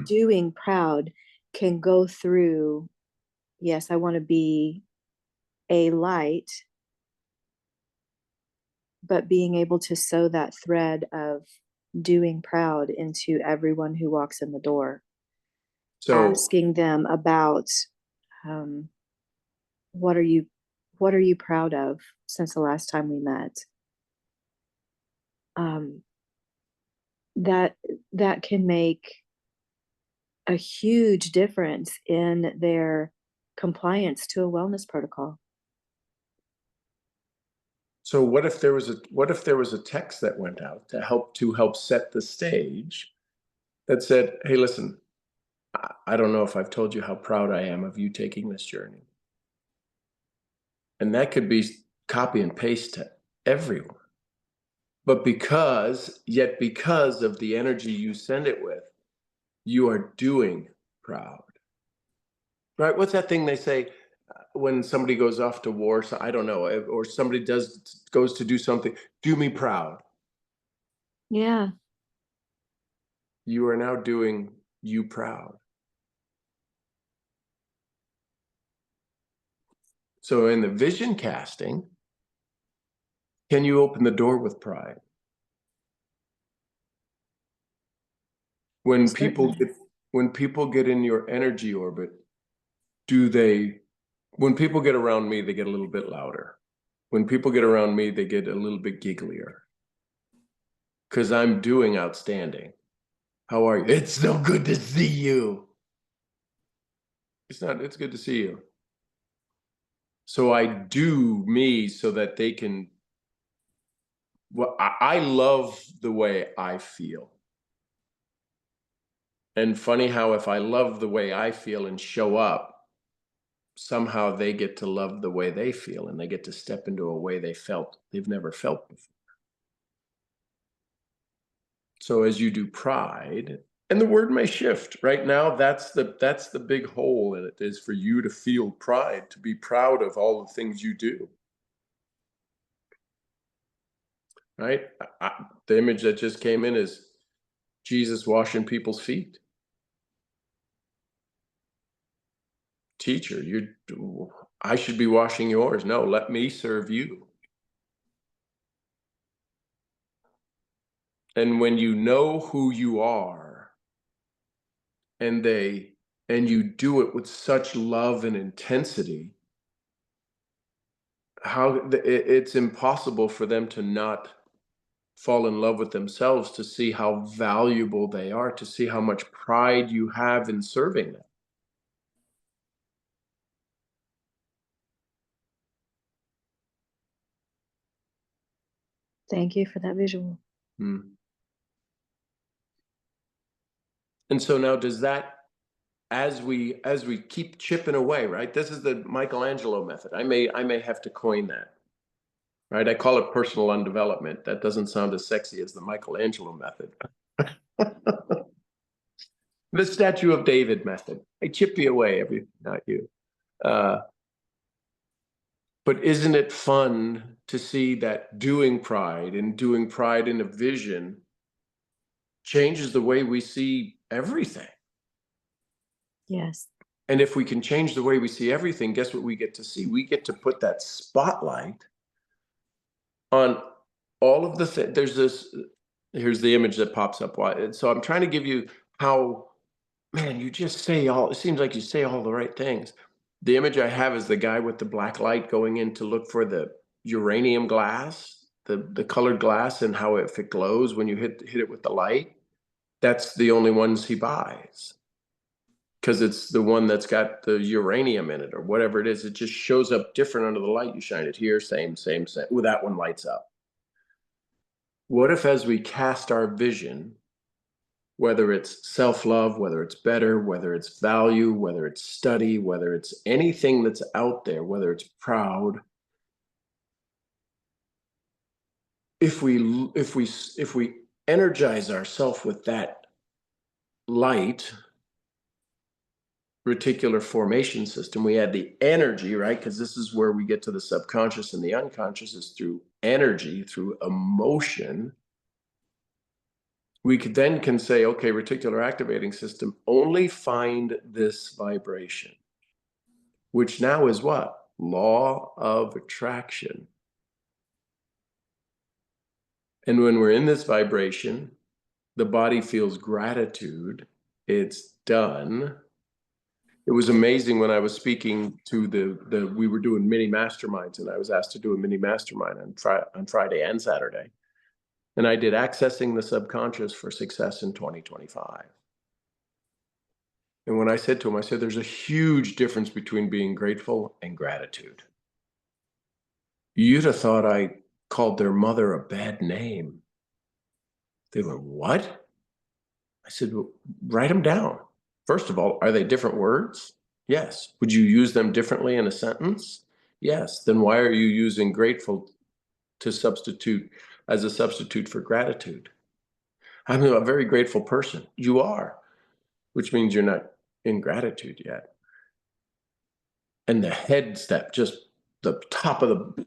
doing proud, can go through, yes, I want to be a light, but being able to sew that thread of doing proud into everyone who walks in the door. So asking them about what are you proud of since the last time we met? That can make a huge difference in their compliance to a wellness protocol. So what if there was a text that went out to help set the stage that said, hey, listen, I don't know if I've told you how proud I am of you taking this journey. And that could be copy and paste to everyone. But because of the energy you send it with, you are doing proud. Right? What's that thing they say when somebody goes off to war? So I don't know, or somebody goes to do something, do me proud. Yeah. You are now doing you proud. So in the vision casting, can you open the door with pride? When people get in your energy orbit, when people get around me, they get a little bit louder. When people get around me, they get a little bit gigglier. Because I'm doing outstanding. How are you? It's so good to see you. It's good to see you. So I do me so that they can, I love the way I feel. And funny how if I love the way I feel and show up, somehow they get to love the way they feel and they get to step into a way they've never felt before. So as you do pride, and the word may shift. Right now, that's the big hole in it, is for you to feel pride, to be proud of all the things you do. Right? The image that just came in is Jesus washing people's feet. Teacher, I should be washing yours. No, let me serve you. And when you know who you are, and you do it with such love and intensity, it's impossible for them to not fall in love with themselves, to see how valuable they are, to see how much pride you have in serving them. Thank you for that visual. Hmm. And so now does that, as we keep chipping away, right? This is the Michelangelo method. I may have to coin that. Right? I call it personal undevelopment. That doesn't sound as sexy as the Michelangelo method. The Statue of David method. I chip you away, not you. But isn't it fun to see that doing pride in a vision changes the way we see everything? Yes. And if we can change the way we see everything, guess what we get to see? We get to put that spotlight on all of the things. Here's the image that pops up. So I'm trying to give you how, man, it seems like you say all the right things. The image I have is the guy with the black light going in to look for the uranium glass, the colored glass, and how if it glows when you hit it with the light. That's the only ones he buys, because it's the one that's got the uranium in it or whatever it is. It just shows up different under the light. You shine it here, same. Well, that one lights up. What if, as we cast our vision, whether it's self-love, whether it's better, whether it's value, whether it's study, whether it's anything that's out there, whether it's proud, if we energize ourselves with that light, reticular formation system, we add the energy, right? Because this is where we get to the subconscious and the unconscious, is through energy, through emotion. We can say, okay, reticular activating system, only find this vibration, which now is what? Law of attraction. And when we're in this vibration, the body feels gratitude. It's done. It was amazing when I was speaking to we were doing mini masterminds, and I was asked to do a mini mastermind on Friday and Saturday. And I did Accessing the Subconscious for Success in 2025. And when I said to him, I said, there's a huge difference between being grateful and gratitude. You'd have thought I called their mother a bad name. They went, what? I said, well, write them down. First of all, are they different words? Yes. Would you use them differently in a sentence? Yes. Then why are you using grateful as a substitute for gratitude? I'm a very grateful person. You are, which means you're not in gratitude yet. And the head step, just the top of the...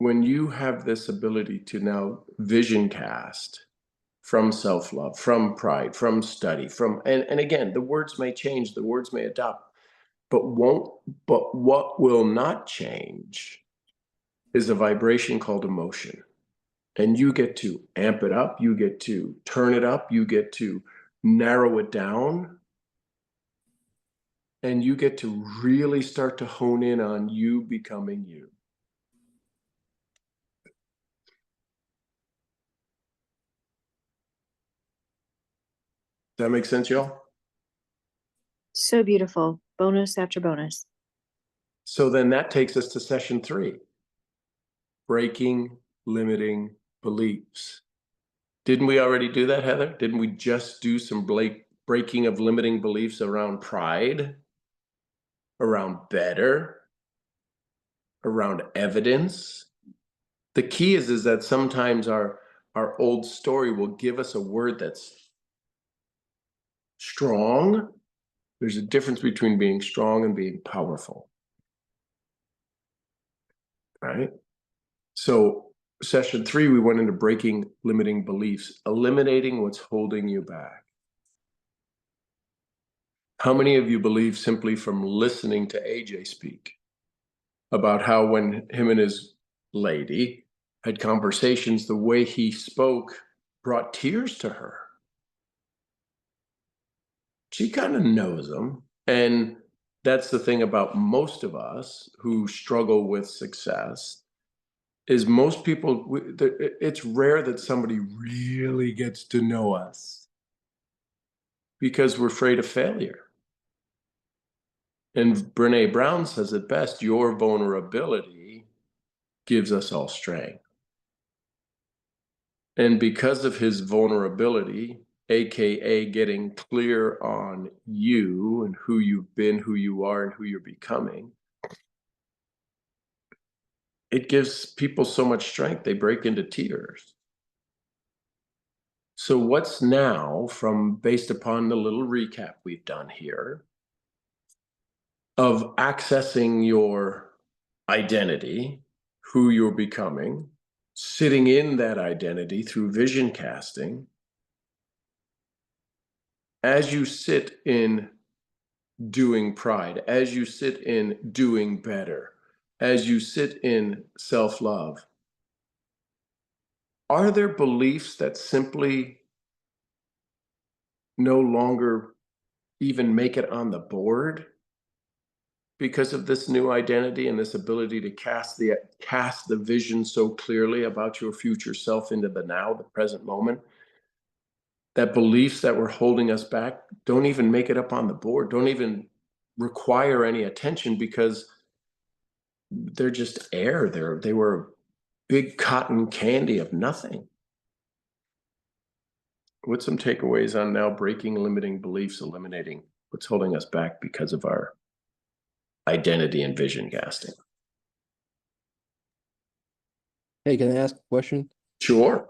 When you have this ability to now vision cast from self-love, from pride, from study, and again, the words may change, the words may adapt, but what will not change is a vibration called emotion. And you get to amp it up, you get to turn it up, you get to narrow it down, and you get to really start to hone in on you becoming you. Does that make sense, y'all? So beautiful. Bonus after bonus. So then that takes us to session 3. Breaking limiting beliefs. Didn't we already do that, Heather? Didn't we just do some breaking of limiting beliefs around pride, around better, around evidence? The key is that sometimes our old story will give us a word that's strong. There's a difference between being strong and being powerful. Right? So session 3, we went into breaking limiting beliefs, eliminating what's holding you back. How many of you believe, simply from listening to AJ speak, about how when him and his lady had conversations, the way he spoke brought tears to her. She kind of knows him. And that's the thing about most of us who struggle with success is most people, it's rare that somebody really gets to know us because we're afraid of failure. And Brené Brown says it best, your vulnerability gives us all strength. And because of his vulnerability, AKA getting clear on you and who you've been, who you are, and who you're becoming, it gives people so much strength, they break into tears. So what's now, from based upon the little recap we've done here, of accessing your identity, who you're becoming, sitting in that identity through vision casting, as you sit in doing pride, as you sit in doing better, as you sit in self-love, are there beliefs that simply no longer even make it on the board because of this new identity and this ability to cast the vision so clearly about your future self into the now, the present moment? That beliefs that were holding us back don't even make it up on the board, don't even require any attention because they're just air. They were big cotton candy of nothing. What's some takeaways on now breaking limiting beliefs, eliminating what's holding us back because of our identity and vision casting? Hey, can I ask a question? Sure.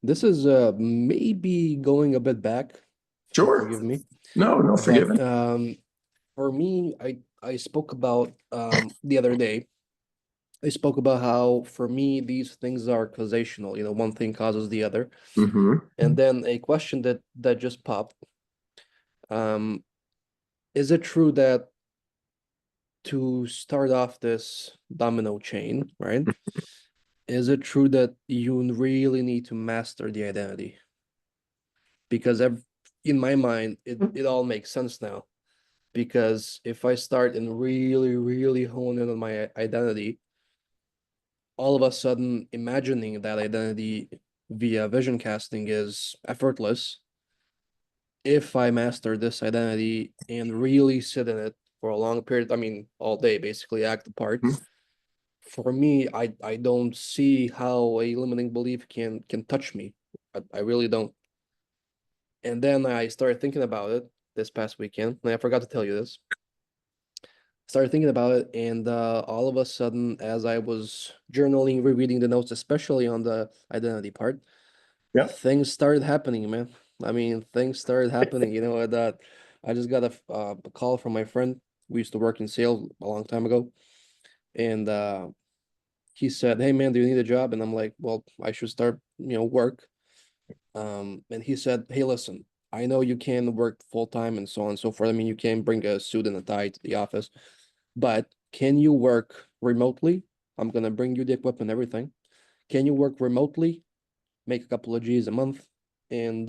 This is maybe going a bit back. Sure. Forgive me. No forgiven. But for me, I spoke about the other day. I spoke about how for me these things are causational. You know, one thing causes the other. Mm-hmm. And then a question that just popped. Is it true that to start off this domino chain, right? Is it true that you really need to master the identity? Because in my mind, it all makes sense now. Because if I start and really, really hone in on my identity, all of a sudden imagining that identity via vision casting is effortless. If I master this identity and really sit in it for a long period, I mean, all day, basically act the part. For me, I don't see how a limiting belief can touch me. I really don't. And then I started thinking about it this past weekend, and I forgot to tell you this. Started thinking about it, and all of a sudden, as I was journaling, rereading the notes, especially on the identity part, Yeah. things started happening, man. I mean, things started happening. You know, that I just got a call from my friend. We used to work in sales a long time ago, and he said, "Hey, man, do you need a job?" And I'm like, "Well, I should start, work." And he said, "Hey, listen, I know you can work full time and so on and so forth. I mean, you can bring a suit and a tie to the office, but can you work remotely? I'm gonna bring you the equipment, everything. Can you work remotely, make a couple of G's a month, and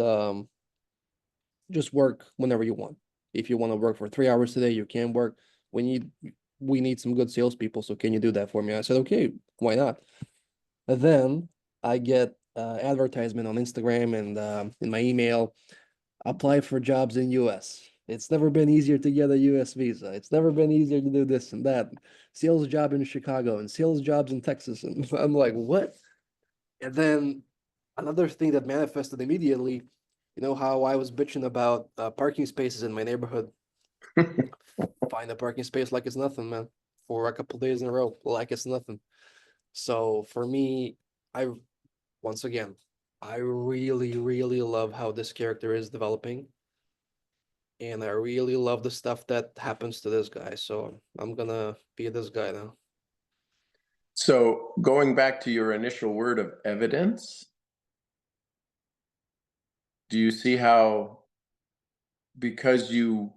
just work whenever you want? If you want to work for 3 hours today, you can work. We need some good salespeople, so can you do that for me?" I said, "Okay, why not?" And then I get advertisement on Instagram and in my email. Apply for jobs in US. It's never been easier to get a US visa. It's never been easier to do this and that. Sales job in Chicago and sales jobs in Texas. And I'm like, what? And then another thing that manifested immediately, you know how I was bitching about parking spaces in my neighborhood. Find a parking space like it's nothing, man. For a couple days in a row, like it's nothing. So for me, once again, I really, really love how this character is developing. And I really love the stuff that happens to this guy. So I'm gonna be this guy now. So going back to your initial word of evidence, do you see how because you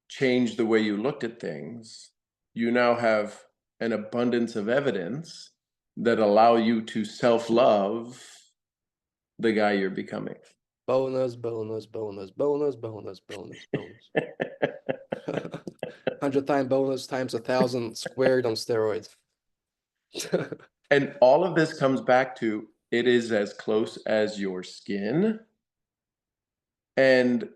changed the way you looked at things, you now have an abundance of evidence that allow you to self-love the guy you're becoming. Bonus, bonus, bonus, bonus, bonus, bonus, bonus. 100-time bonus times 1,000 squared on steroids. And all of this comes back to it is as close as your skin. And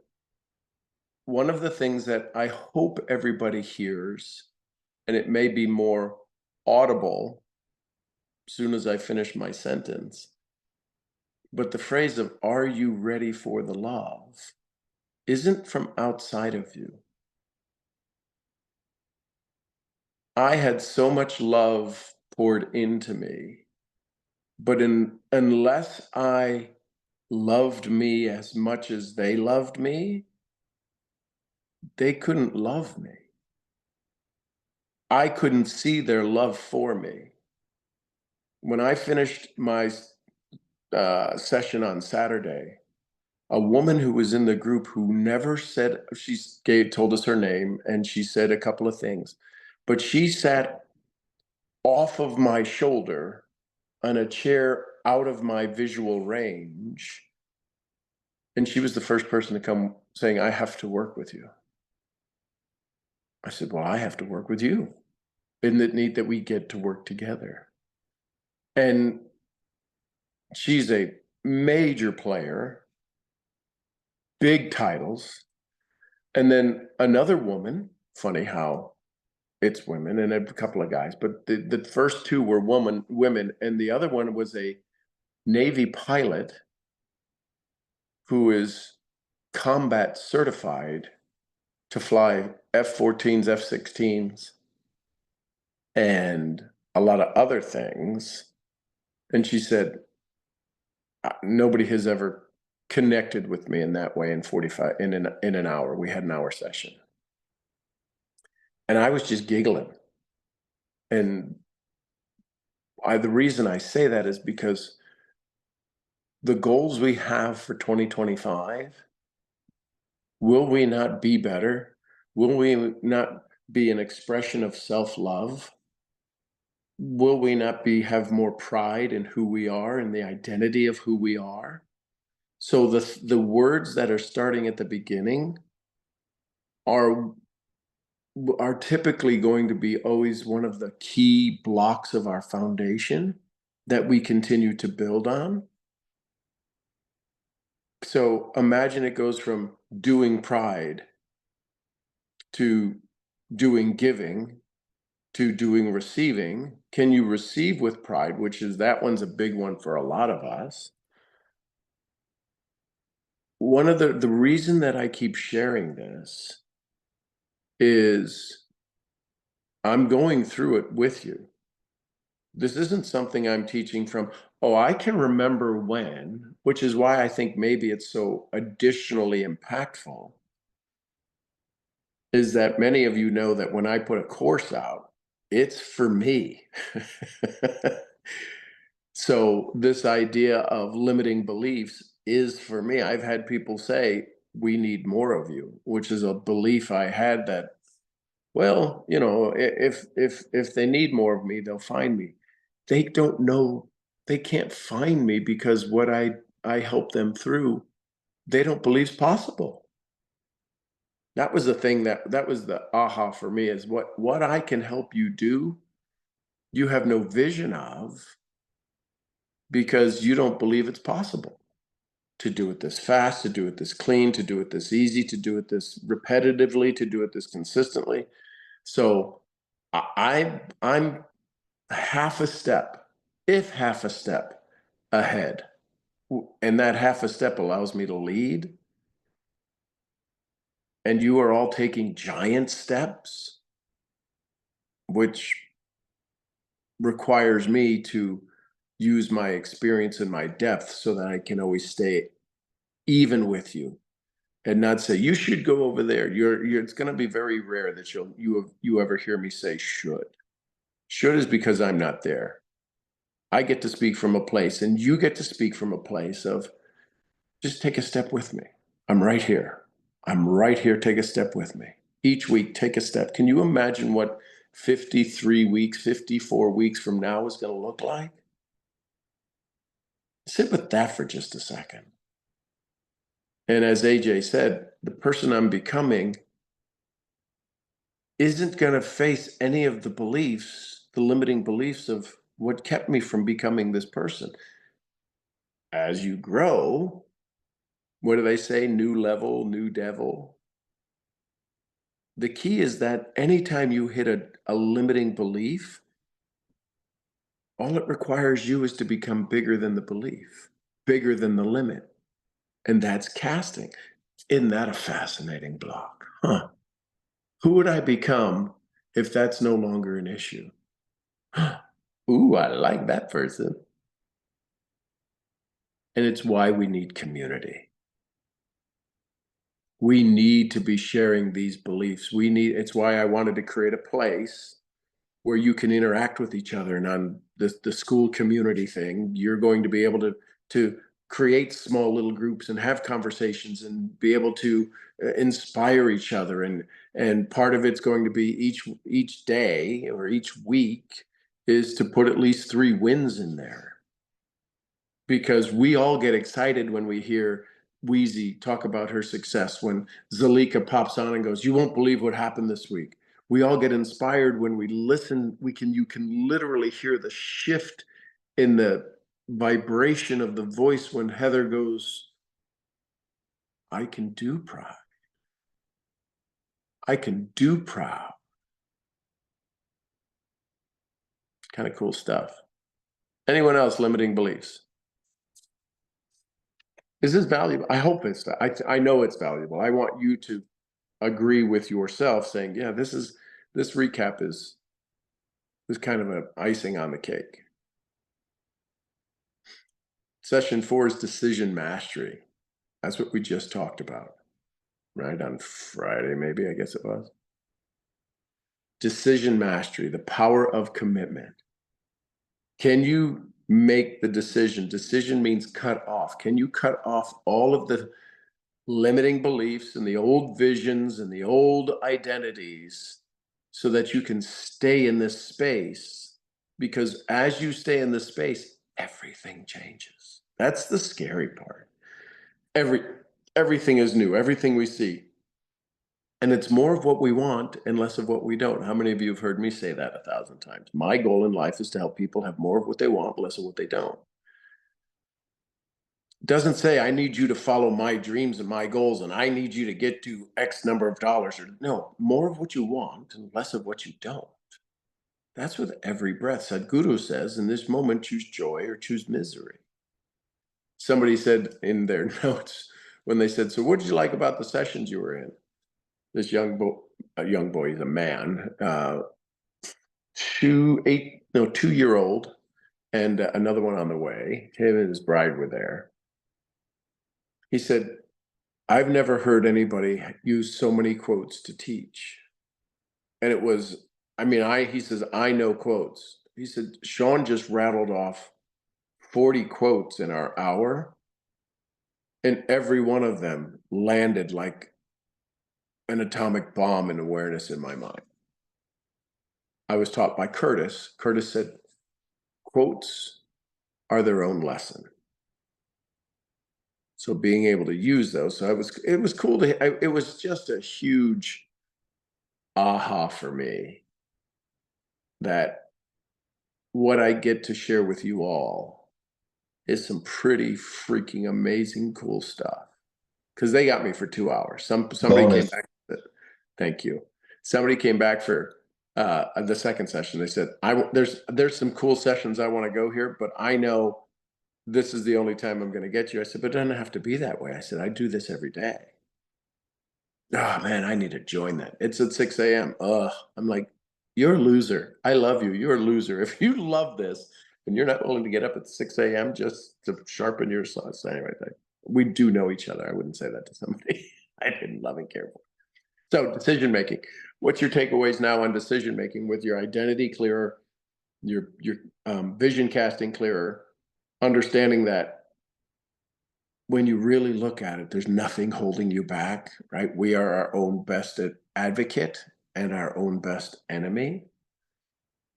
one of the things that I hope everybody hears, and it may be more audible as soon as I finish my sentence, but the phrase of "are you ready for the love" isn't from outside of you. I had so much love poured into me, but unless I loved me as much as they loved me, they couldn't love me. I couldn't see their love for me. When I finished my session on Saturday, a woman who was in the group who never said, told us her name and she said a couple of things, but she sat off of my shoulder on a chair out of my visual range. And she was the first person to come saying, "I have to work with you." I said, "Well, I have to work with you. Isn't it neat that we get to work together?" And she's a major player, big titles. And then another woman, funny how it's women and a couple of guys, but the first two were women, and the other one was a Navy pilot who is combat certified to fly F-14s, F-16s, and a lot of other things. And she said, nobody has ever connected with me in that way in an hour. We had an hour session. And I was just giggling. And the reason I say that is because the goals we have for 2025, will we not be better? Will we not be an expression of self-love? Will we not have more pride in who we are and the identity of who we are? So the words that are starting at the beginning are typically going to be always one of the key blocks of our foundation that we continue to build on. So imagine it goes from doing pride to doing giving to doing receiving. Can you receive with pride, which is that one's a big one for a lot of us. One of the reason that I keep sharing this is I'm going through it with you. This isn't something I'm teaching from, oh, I can remember when, which is why I think maybe it's so additionally impactful, is that many of you know that when I put a course out, it's for me. So this idea of limiting beliefs is for me. I've had people say, we need more of you, which is a belief I had that, well, you know, if they need more of me, they'll find me. They don't know, they can't find me because what I help them through, they don't believe is possible. That was the thing that was the aha for me, is what I can help you do, you have no vision of, because you don't believe it's possible to do it this fast, to do it this clean, to do it this easy, to do it this repetitively, to do it this consistently. So I'm half a step, if half a step ahead. And that half a step allows me to lead. And you are all taking giant steps, which requires me to use my experience and my depth so that I can always stay even with you and not say, you should go over there. It's going to be very rare that you ever hear me say should. Should is because I'm not there. I get to speak from a place, and you get to speak from a place of just take a step with me. I'm right here. I'm right here. Take a step with me. Each week, take a step. Can you imagine what 53 weeks, 54 weeks from now is going to look like? Sit with that for just a second. And as AJ said, the person I'm becoming isn't going to face any of the beliefs, the limiting beliefs of what kept me from becoming this person. As you grow, what do they say? New level, new devil. The key is that anytime you hit a limiting belief, all it requires you is to become bigger than the belief, bigger than the limit. And that's casting. Isn't that a fascinating block? Huh? Who would I become if that's no longer an issue? Ooh, I like that person. And it's why we need community. We need to be sharing these beliefs. It's why I wanted to create a place where you can interact with each other. And on the school community thing, you're going to be able to create small little groups and have conversations and be able to inspire each other. And part of it's going to be each day or each week is to put at least 3 wins in there. Because we all get excited when we hear Wheezy talk about her success, when Zalika pops on and goes, "You won't believe what happened this week." We all get inspired when we listen. You can literally hear the shift in the vibration of the voice when Heather goes, "I can do proud. I can do proud." Kind of cool stuff. Anyone else limiting beliefs? Is this valuable? I hope it's, I know it's valuable. I want you to agree with yourself saying, yeah, this recap is kind of an icing on the cake. Session 4 is decision mastery. That's what we just talked about, right? On Friday, maybe, I guess it was. Decision mastery, the power of commitment. Can you make the decision? Decision means cut off. Can you cut off all of the limiting beliefs and the old visions and the old identities so that you can stay in this space? Because as you stay in this space, everything changes. That's the scary part. Everything is new, everything we see. And it's more of what we want and less of what we don't. How many of you have heard me say that 1,000 times? My goal in life is to help people have more of what they want, less of what they don't. Doesn't say I need you to follow my dreams and my goals and I need you to get to X number of dollars. Or no, more of what you want and less of what you don't. That's with every breath. Sadhguru says, in this moment, choose joy or choose misery. Somebody said in their notes when they said, so what did you like about the sessions you were in? This young boy, he's a man, 2-year-old and another one on the way. Him and his bride were there. He said, I've never heard anybody use so many quotes to teach. And it was, he says, I know quotes. He said, Sean just rattled off 40 quotes in our hour. And every one of them landed like an atomic bomb in awareness in my mind. I was taught by Curtis. Curtis said, quotes are their own lesson. So being able to use those, so it was cool it was just a huge aha for me that what I get to share with you all is some pretty freaking amazing cool stuff. Because they got me for 2 hours. Somebody came back. Thank you. Somebody came back for the second session. They said, there's some cool sessions I want to go here, but I know this is the only time I'm going to get you. I said, but it doesn't have to be that way. I said, I do this every day. Oh man, I need to join that. It's at 6 a.m. I'm like, you're a loser. I love you. You're a loser. If you love this and you're not willing to get up at 6 a.m. just to sharpen your sauce. Anyway, we do know each other. I wouldn't say that to somebody I didn't love and care for. So decision making. What's your takeaways now on decision making with your identity clearer, your vision casting clearer, understanding that when you really look at it, there's nothing holding you back, right? We are our own best advocate and our own best enemy.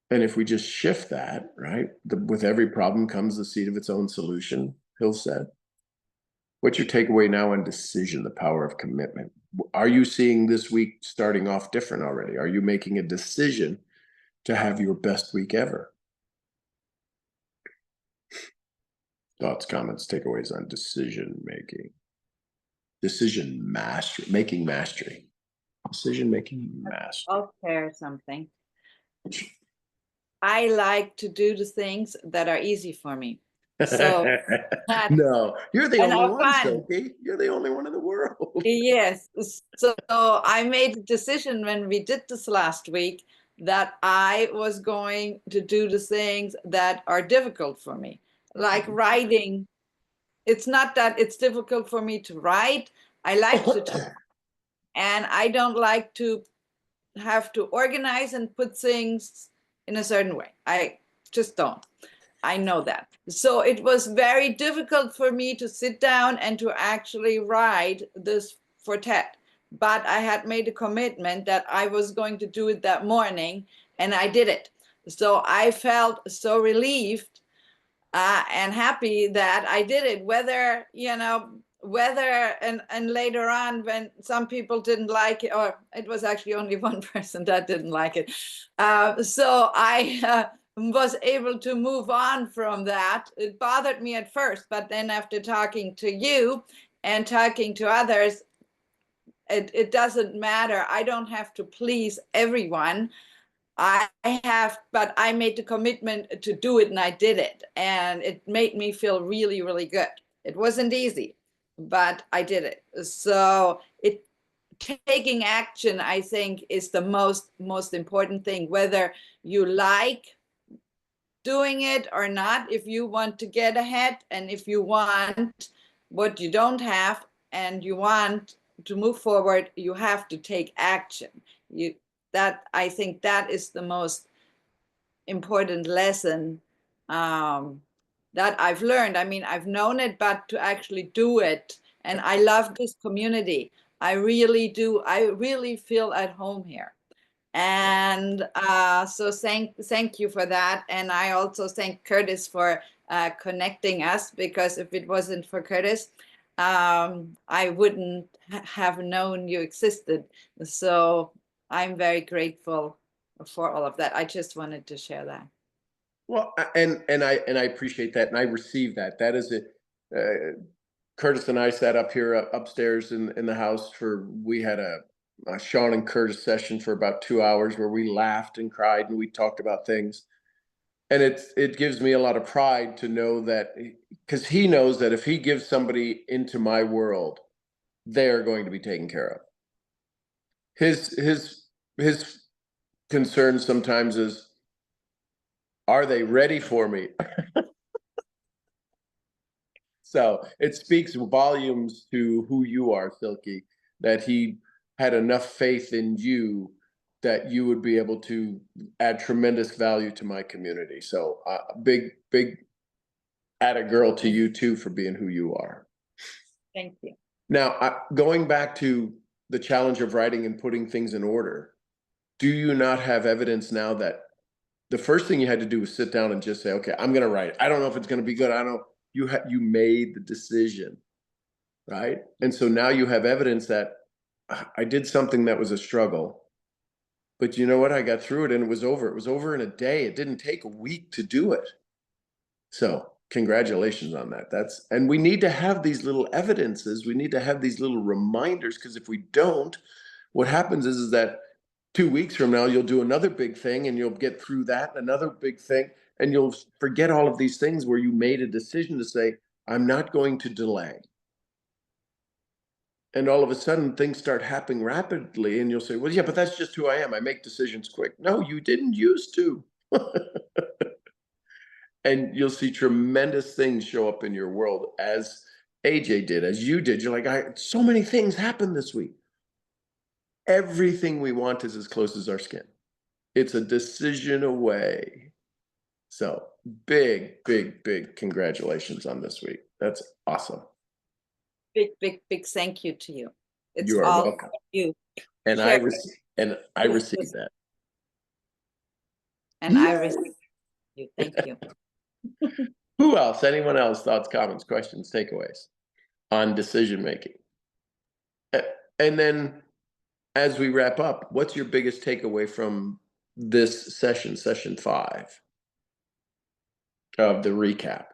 And if we just shift that, right, with every problem comes the seed of its own solution, Hill said. What's your takeaway now on decision, the power of commitment? Are you seeing this week starting off different already? Are you making a decision to have your best week ever? Thoughts, comments, takeaways on decision making. Decision mastery, making mastery. Decision making mastery. I'll share something. I like to do the things that are easy for me. So no, you're the and only are one, fun. Silky. You're the only one in the world. Yes. So I made a decision when we did this last week that I was going to do the things that are difficult for me, like writing. It's not that it's difficult for me to write. I like to talk, and I don't like to have to organize and put things in a certain way. I just don't. I know that. So it was very difficult for me to sit down and to actually write this for TED. But I had made a commitment that I was going to do it that morning, and I did it. So I felt so relieved and happy that I did it. Whether, and later on when some people didn't like it, or it was actually only one person that didn't like it. So I was able to move on from that. It bothered me at first, but then after talking to you and talking to others, it doesn't matter. I don't have to please everyone. But I made the commitment to do it, and I did it. And it made me feel really, really good. It wasn't easy, but I did it. So taking action, I think, is the most important thing, whether you like doing it or not. If you want to get ahead, and if you want what you don't have and you want to move forward, you have to take action. I think that is the most important lesson that I've learned. I mean, I've known it, but to actually do it. And I love this community. I really do. I really feel at home here. And so thank you for that. And I also thank Curtis for connecting us, because if it wasn't for Curtis, I wouldn't have known you existed. So I'm very grateful for all of that. I just wanted to share that. Well, and I appreciate that, and I receive that. That is it. Curtis and I sat up here upstairs in the house we had a Sean and Curtis session for about 2 hours where we laughed and cried and we talked about things. And it gives me a lot of pride to know that, because he knows that if he gives somebody into my world, they're going to be taken care of. His concern sometimes is, are they ready for me? So it speaks volumes to who you are, Silky, that he had enough faith in you that you would be able to add tremendous value to my community. So big atta girl to you too for being who you are. Thank you. Now, going back to the challenge of writing and putting things in order, do you not have evidence now that the first thing you had to do was sit down and just say, okay, I'm going to write. I don't know if it's going to be good. I don't know. You made the decision, right? And so now you have evidence that I did something that was a struggle, but you know what? I got through it and it was over. It was over in a day. It didn't take a week to do it. So congratulations on that. And we need to have these little evidences. We need to have these little reminders, because if we don't, what happens is that 2 weeks from now, you'll do another big thing and you'll get through that, another big thing, and you'll forget all of these things where you made a decision to say, I'm not going to delay. And all of a sudden things start happening rapidly and you'll say, well, yeah, but that's just who I am. I make decisions quick. No, you didn't used to. And you'll see tremendous things show up in your world, as AJ did, as you did. You're like, so many things happened this week. Everything we want is as close as our skin. It's a decision away. So big congratulations on this week. That's awesome. Big thank you to you. It's You are all welcome. you. And I receive that. And I respect you. Thank you. Who else? Anyone else? Thoughts, comments, questions, takeaways on decision making? And then as we wrap up, what's your biggest takeaway from this session, session 5 of the recap?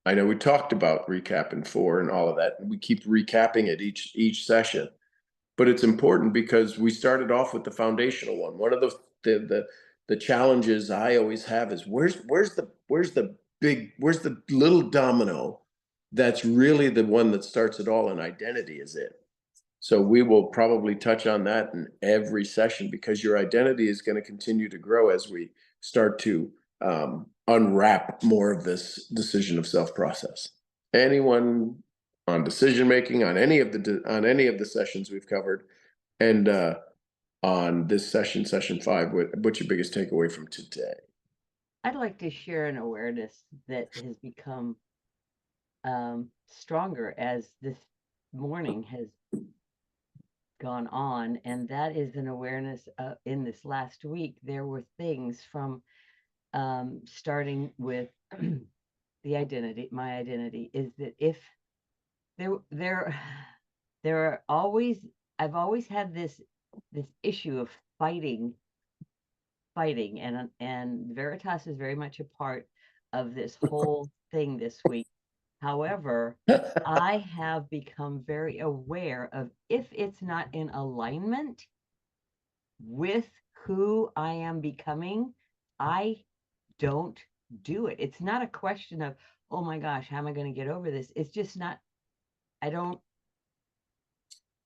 I know we talked about recap in 4 and all of that. We keep recapping it each session, but it's important because we started off with the foundational one. One of the challenges I always have is where's the little domino that's really the one that starts it all, and identity is it. So we will probably touch on that in every session because your identity is going to continue to grow as we start to unwrap more of this decision of self process. Anyone on decision making on any of the sessions we've covered, and on this session 5, what's your biggest takeaway from today? I'd like to share an awareness that has become stronger as this morning has gone on, and that is an awareness in this last week. There were things from starting with the identity. My identity is that if there are always, I've always had this issue of fighting, and Veritas is very much a part of this whole thing this week. However, I have become very aware of if it's not in alignment with who I am becoming, I don't do it. It's not a question of, oh my gosh, how am I going to get over this? It's just not, I don't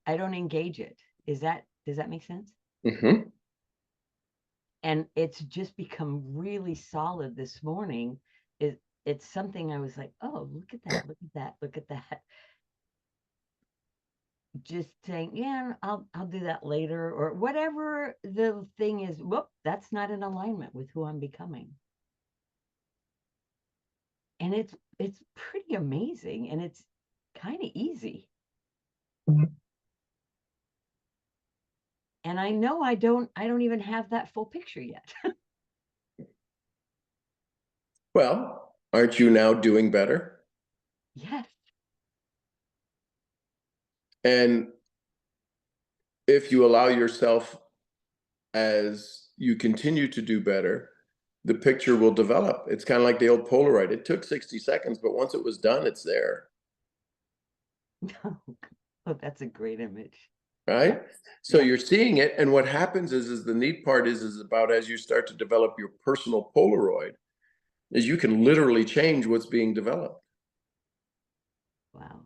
engage it. Does that make sense? Mm-hmm. And it's just become really solid this morning. It's something I was like, oh, look at that, look at that, look at that. Just saying, yeah, I'll do that later, or whatever the thing is. Whoop, that's not in alignment with who I'm becoming. And it's pretty amazing, and it's kind of easy. And I know I don't even have that full picture yet. Well, aren't you now doing better? Yes. And if you allow yourself, as you continue to do better, the picture will develop. It's kind of like the old Polaroid. It took 60 seconds, but once it was done, it's there. Oh, that's a great image. Right? So Yeah. you're seeing it. And what happens is the neat part is about as you start to develop your personal Polaroid, is you can literally change what's being developed. Wow.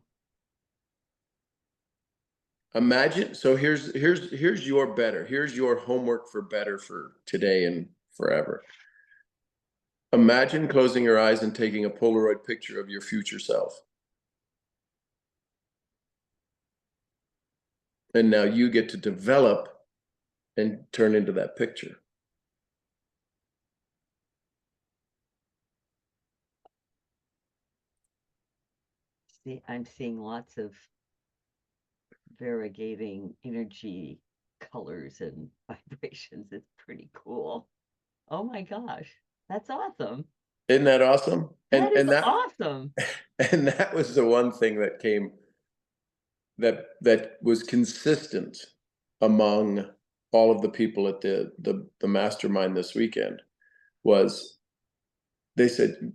Imagine, so here's your better. Here's your homework for better for today and forever. Imagine closing your eyes and taking a Polaroid picture of your future self. And now you get to develop and turn into that picture. See, I'm seeing lots of variegating energy, colors, and vibrations. It's pretty cool. Oh my gosh, that's awesome. Isn't that awesome? That is awesome. And that was the one thing that came that was consistent among all of the people at the mastermind this weekend was they said,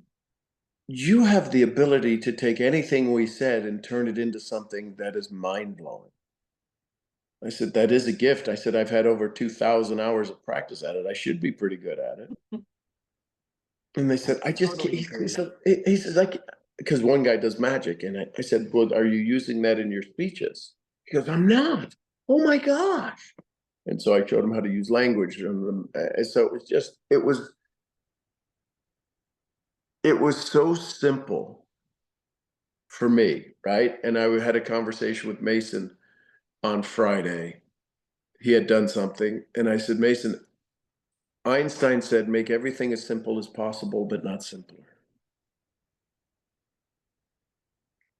you have the ability to take anything we said and turn it into something that is mind-blowing. I said, that is a gift. I said, I've had over 2,000 hours of practice at it. I should be pretty good at it. And they said, I just Totally can't. He says, like, because one guy does magic. And I said, well, are you using that in your speeches? He goes, I'm not. Oh my gosh. And so I showed him how to use language. And so it was so simple for me, right? And I had a conversation with Mason on Friday. He had done something. And I said, Mason, Einstein said, make everything as simple as possible, but not simpler.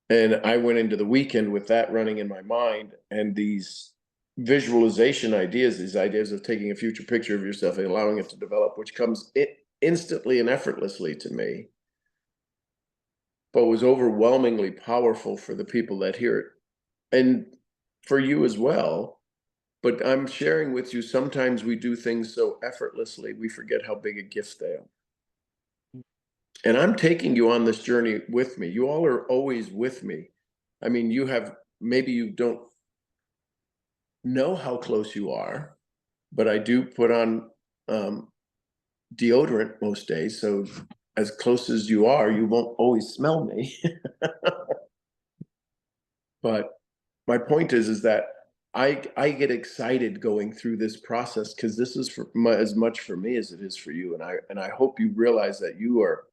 And I went into the weekend with that running in my mind, and these visualization ideas, these ideas of taking a future picture of yourself and allowing it to develop, which comes instantly and effortlessly to me, but was overwhelmingly powerful for the people that hear it, and for you as well. But I'm sharing with you, sometimes we do things so effortlessly, we forget how big a gift they are. And I'm taking you on this journey with me. You all are always with me. I mean, you have, maybe you don't know how close you are, but I do put on deodorant most days. So as close as you are, you won't always smell me. But my point is that I get excited going through this process, because this is for as much for me as it is for you. And I hope you realize that you are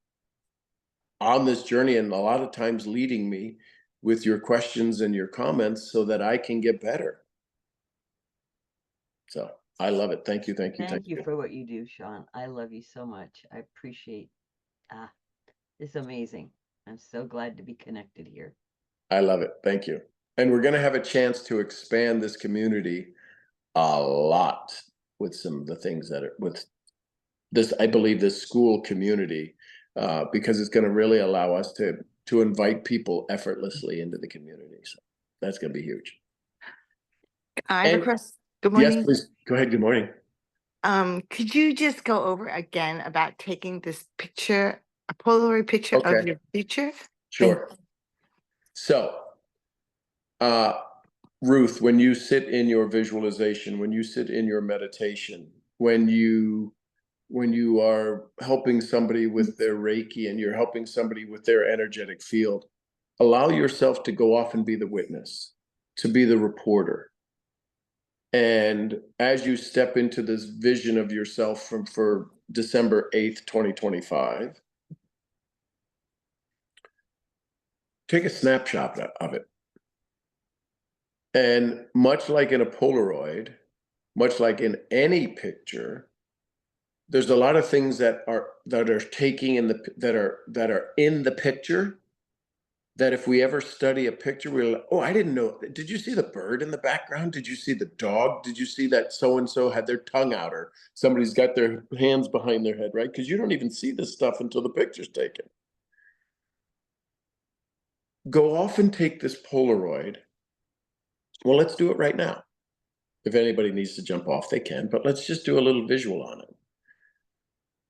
on this journey, and a lot of times leading me with your questions and your comments so that I can get better. So I love it. Thank you. Thank you. Thank you for what you do, Sean. I love you so much. I appreciate, it's amazing. I'm so glad to be connected here. I love it. Thank you. And we're going to have a chance to expand this community a lot with some of the things that are with this, I believe, this school community, because it's going to really allow us to invite people effortlessly into the community. So that's going to be huge. I have a And- question. Good Yes, morning. please. Go ahead. Good morning. Could you just go over again about taking this picture, a Polaroid picture of Okay. your future? Sure. So, Ruth, when you sit in your visualization, when you sit in your meditation, when you are helping somebody with their Reiki and you're helping somebody with their energetic field, allow yourself to go off and be the witness, to be the reporter. And as you step into this vision of yourself for December 8th, 2025, take a snapshot of it. And much like in a Polaroid, much like in any picture, there's a lot of things that are taking in that are in the picture, that if we ever study a picture, we're like, oh, I didn't know. Did you see the bird in the background? Did you see the dog? Did you see that so-and-so had their tongue out, or somebody's got their hands behind their head, right? Because you don't even see this stuff until the picture's taken. Go off and take this Polaroid. Well, let's do it right now. If anybody needs to jump off, they can, but let's just do a little visual on it.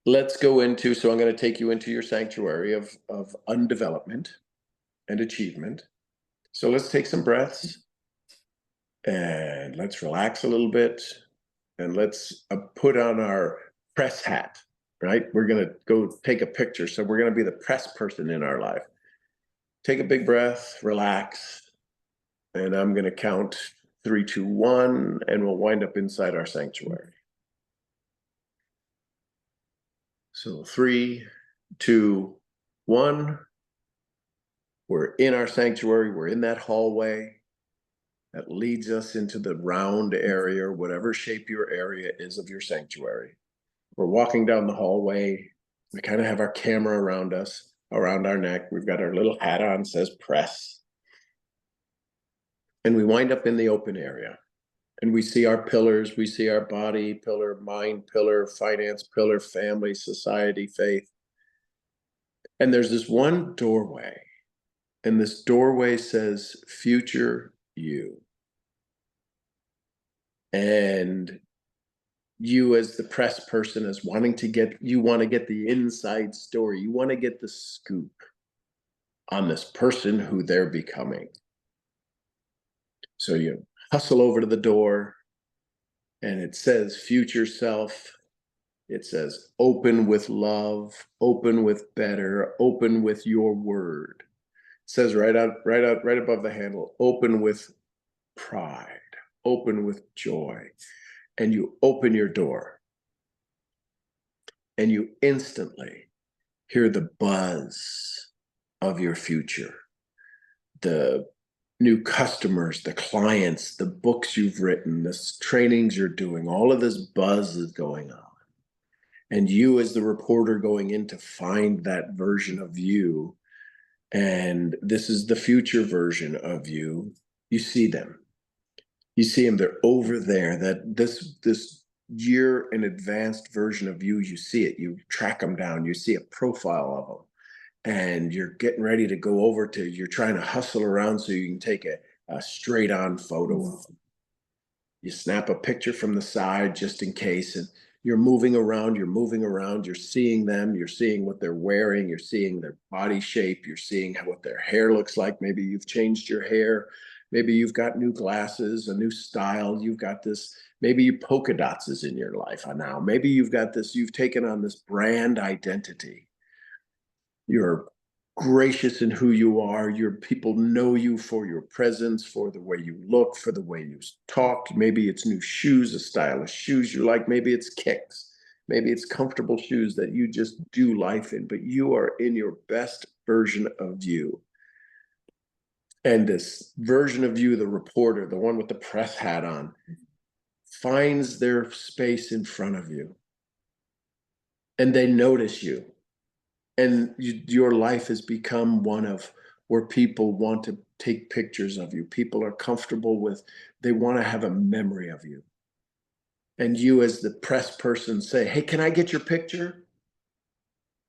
Let's go into, so I'm going to take you into your sanctuary of undevelopment and achievement. So let's take some breaths and let's relax a little bit, and let's put on our press hat, right? We're going to go take a picture. So we're going to be the press person in our life. Take a big breath, relax, and I'm going to count 3, 2, 1, and we'll wind up inside our sanctuary. So 3, 2, 1. We're in our sanctuary. We're in that hallway that leads us into the round area, whatever shape your area is of your sanctuary. We're walking down the hallway. We kind of have our camera around us, around our neck. We've got our little hat on, says press. And we wind up in the open area. And we see our pillars. We see our body pillar, mind pillar, finance pillar, family, society, faith. And there's this one doorway. And this doorway says, future you. And you, as the press person, is wanting to get, you want to get the inside story. You want to get the scoop on this person who they're becoming. So you hustle over to the door, and it says future self. It says open with love, open with better, open with your word. It says right above the handle, open with pride, open with joy. And you open your door, and you instantly hear the buzz of your future, the new customers, the clients, the books you've written, the trainings you're doing, all of this buzz is going on. And you, as the reporter, going in to find that version of you, and this is the future version of you, you see them. You see them, they're over there, that this you're an advanced version of you. You see it, you track them down, you see a profile of them, and you're getting ready to go over to, you're trying to hustle around so you can take a straight on photo of them. You snap a picture from the side just in case, and you're moving around, you're seeing them, you're seeing what they're wearing, you're seeing their body shape, you're seeing what their hair looks like. Maybe you've changed your hair, maybe you've got new glasses, a new style, you've got this, maybe you polka dots is in your life now, maybe you've got this, you've taken on this brand identity. You're gracious in who you are. Your people know you for your presence, for the way you look, for the way you talk. Maybe it's new shoes, a style of shoes you like. Maybe it's kicks. Maybe it's comfortable shoes that you just do life in, but you are in your best version of you. And this version of you, the reporter, the one with the press hat on, finds their space in front of you. And they notice you. And your life has become one of where people want to take pictures of you. People are comfortable with, they want to have a memory of you. And you as the press person say, hey, can I get your picture?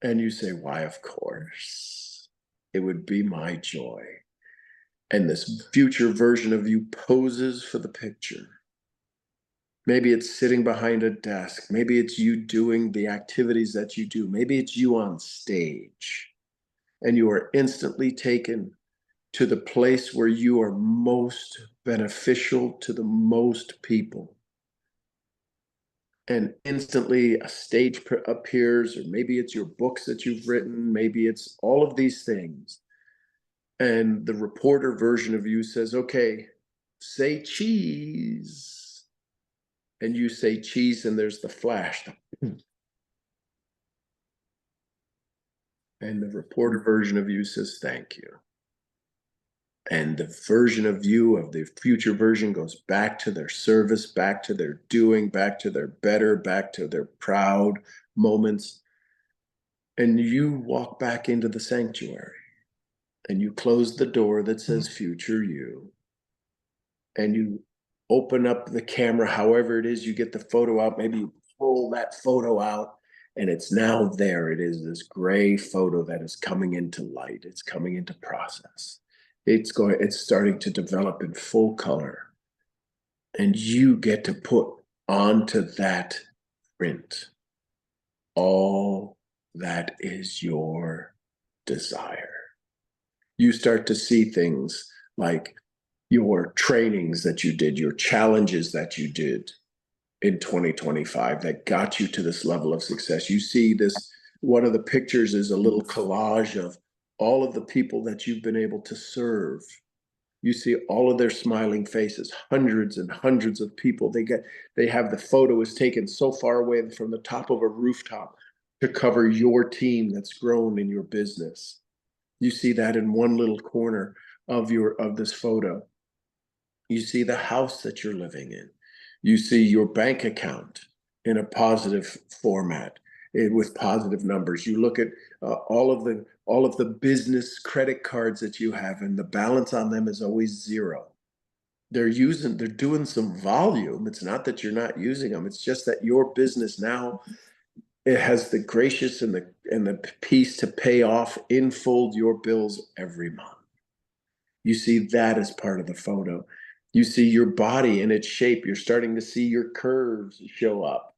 And you say, why, of course. It would be my joy. And this future version of you poses for the picture. Maybe it's sitting behind a desk. Maybe it's you doing the activities that you do. Maybe it's you on stage. And you are instantly taken to the place where you are most beneficial to the most people. And instantly a stage appears, or maybe it's your books that you've written. Maybe it's all of these things. And the reporter version of you says, okay, say cheese. And you say cheese, and there's the flash. And the reporter version of you says, thank you. And the version of you, of the future version, goes back to their service, back to their doing, back to their better, back to their proud moments. And you walk back into the sanctuary. And you close the door that says future you. And you open up the camera, however it is, you get the photo out, maybe you pull that photo out, and it's now there. It is this gray photo that is coming into light. It's coming into process. It's starting to develop in full color. And you get to put onto that print all that is your desire. You start to see things like your trainings that you did, your challenges that you did in 2025 that got you to this level of success. You see this, one of the pictures is a little collage of all of the people that you've been able to serve. You see all of their smiling faces, hundreds and hundreds of people. They have the photo is taken so far away from the top of a rooftop to cover your team that's grown in your business. You see that in one little corner of this photo. You see the house that you're living in. You see your bank account in a positive format with positive numbers. You look at all of the business credit cards that you have, and the balance on them is always zero. They're doing some volume. It's not that you're not using them. It's just that your business now, it has the gracious and the peace to pay off in full your bills every month. You see that as part of the photo. You see your body in its shape. You're starting to see your curves show up,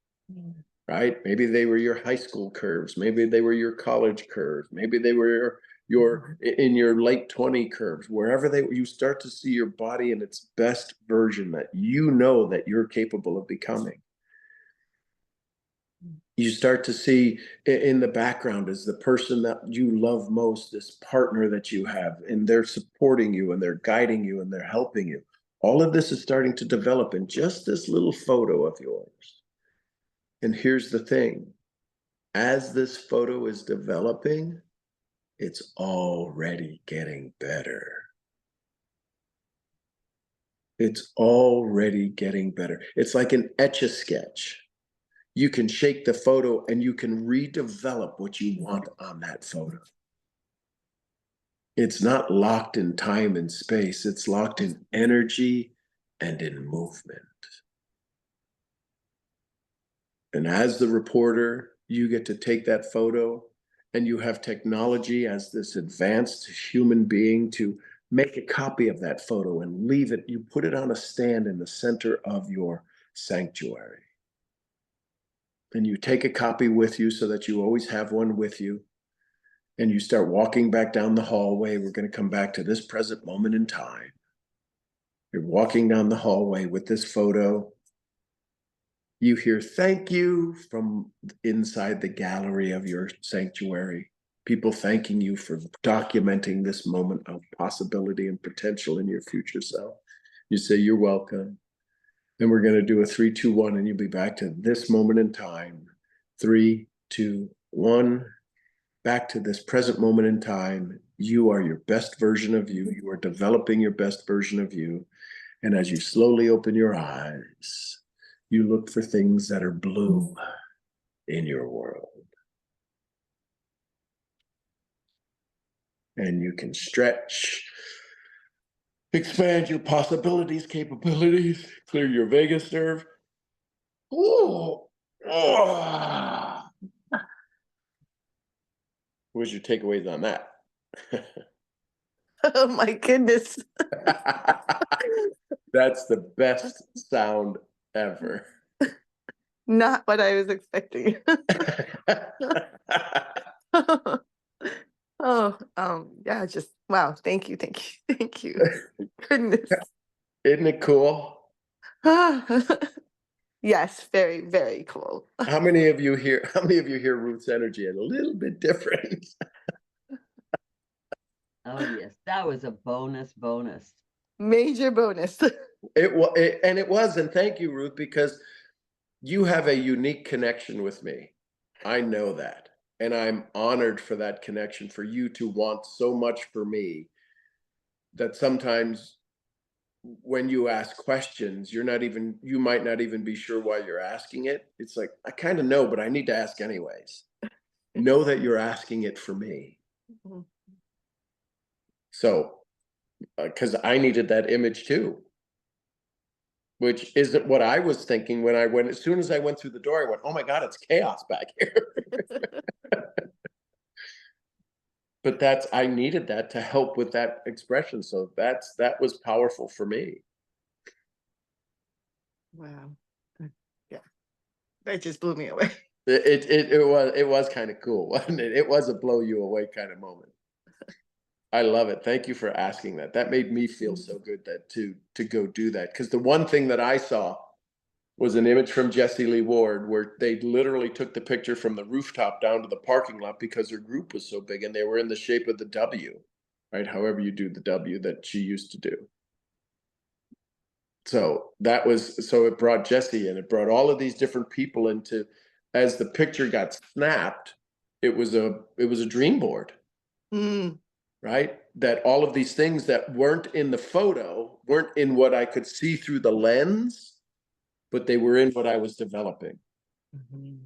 right? Maybe they were your high school curves. Maybe they were your college curves. Maybe they were your in your late 20 curves. Wherever you start to see your body in its best version that you know that you're capable of becoming. You start to see in the background is the person that you love most, this partner that you have, and they're supporting you and they're guiding you and they're helping you. All of this is starting to develop in just this little photo of yours. And here's the thing. As this photo is developing, it's already getting better. It's already getting better. It's like an Etch-a-Sketch. You can shake the photo and you can redevelop what you want on that photo. It's not locked in time and space. It's locked in energy and in movement. And as the reporter, you get to take that photo, and you have technology as this advanced human being to make a copy of that photo and leave it. You put it on a stand in the center of your sanctuary. And you take a copy with you so that you always have one with you. And you start walking back down the hallway. We're going to come back to this present moment in time. You're walking down the hallway with this photo. You hear "thank you" from inside the gallery of your sanctuary. People thanking you for documenting this moment of possibility and potential in your future self. You say, "You're welcome." Then we're going to do a 3, 2, 1, and you'll be back to this moment in time. 3, 2, 1. Back to this present moment in time. You are your best version of you. You are developing your best version of you. And as you slowly open your eyes, you look for things that are blue in your world. And you can stretch, expand your possibilities, capabilities, clear your vagus nerve. Ooh. Oh. What's your takeaways on that? Oh my goodness. That's the best sound ever. Not what I was expecting. Oh, yeah, just wow. Thank you, thank you, thank you. Goodness. Isn't it cool? Yes, very, very cool. How many of you hear Ruth's energy a little bit different? Oh, yes, that was a bonus. Major bonus. It was, and thank you, Ruth, because you have a unique connection with me. I know that. And I'm honored for that connection, for you to want so much for me that sometimes when you ask questions, you might not even be sure why you're asking it. It's like, I kind of know, but I need to ask anyways. Know that you're asking it for me. Mhm. So, because I needed that image too, which isn't what I was thinking when as soon as I went through the door, I went, "Oh my God, it's chaos back here." But I needed that to help with that expression. So that was powerful for me. Wow. Yeah, that just blew me away. It was kind of cool, wasn't it? It was a blow you away kind of moment. I love it. Thank you for asking that. That made me feel so good that to go do that. Because the one thing that I saw was an image from Jessie Lee Ward where they literally took the picture from the rooftop down to the parking lot because her group was so big and they were in the shape of the W, right? However you do the W that she used to do. So it brought Jessie and it brought all of these different people into, as the picture got snapped, it was a dream board. Mm. Right? That all of these things that weren't in the photo weren't in what I could see through the lens, but they were in what I was developing. Mhm.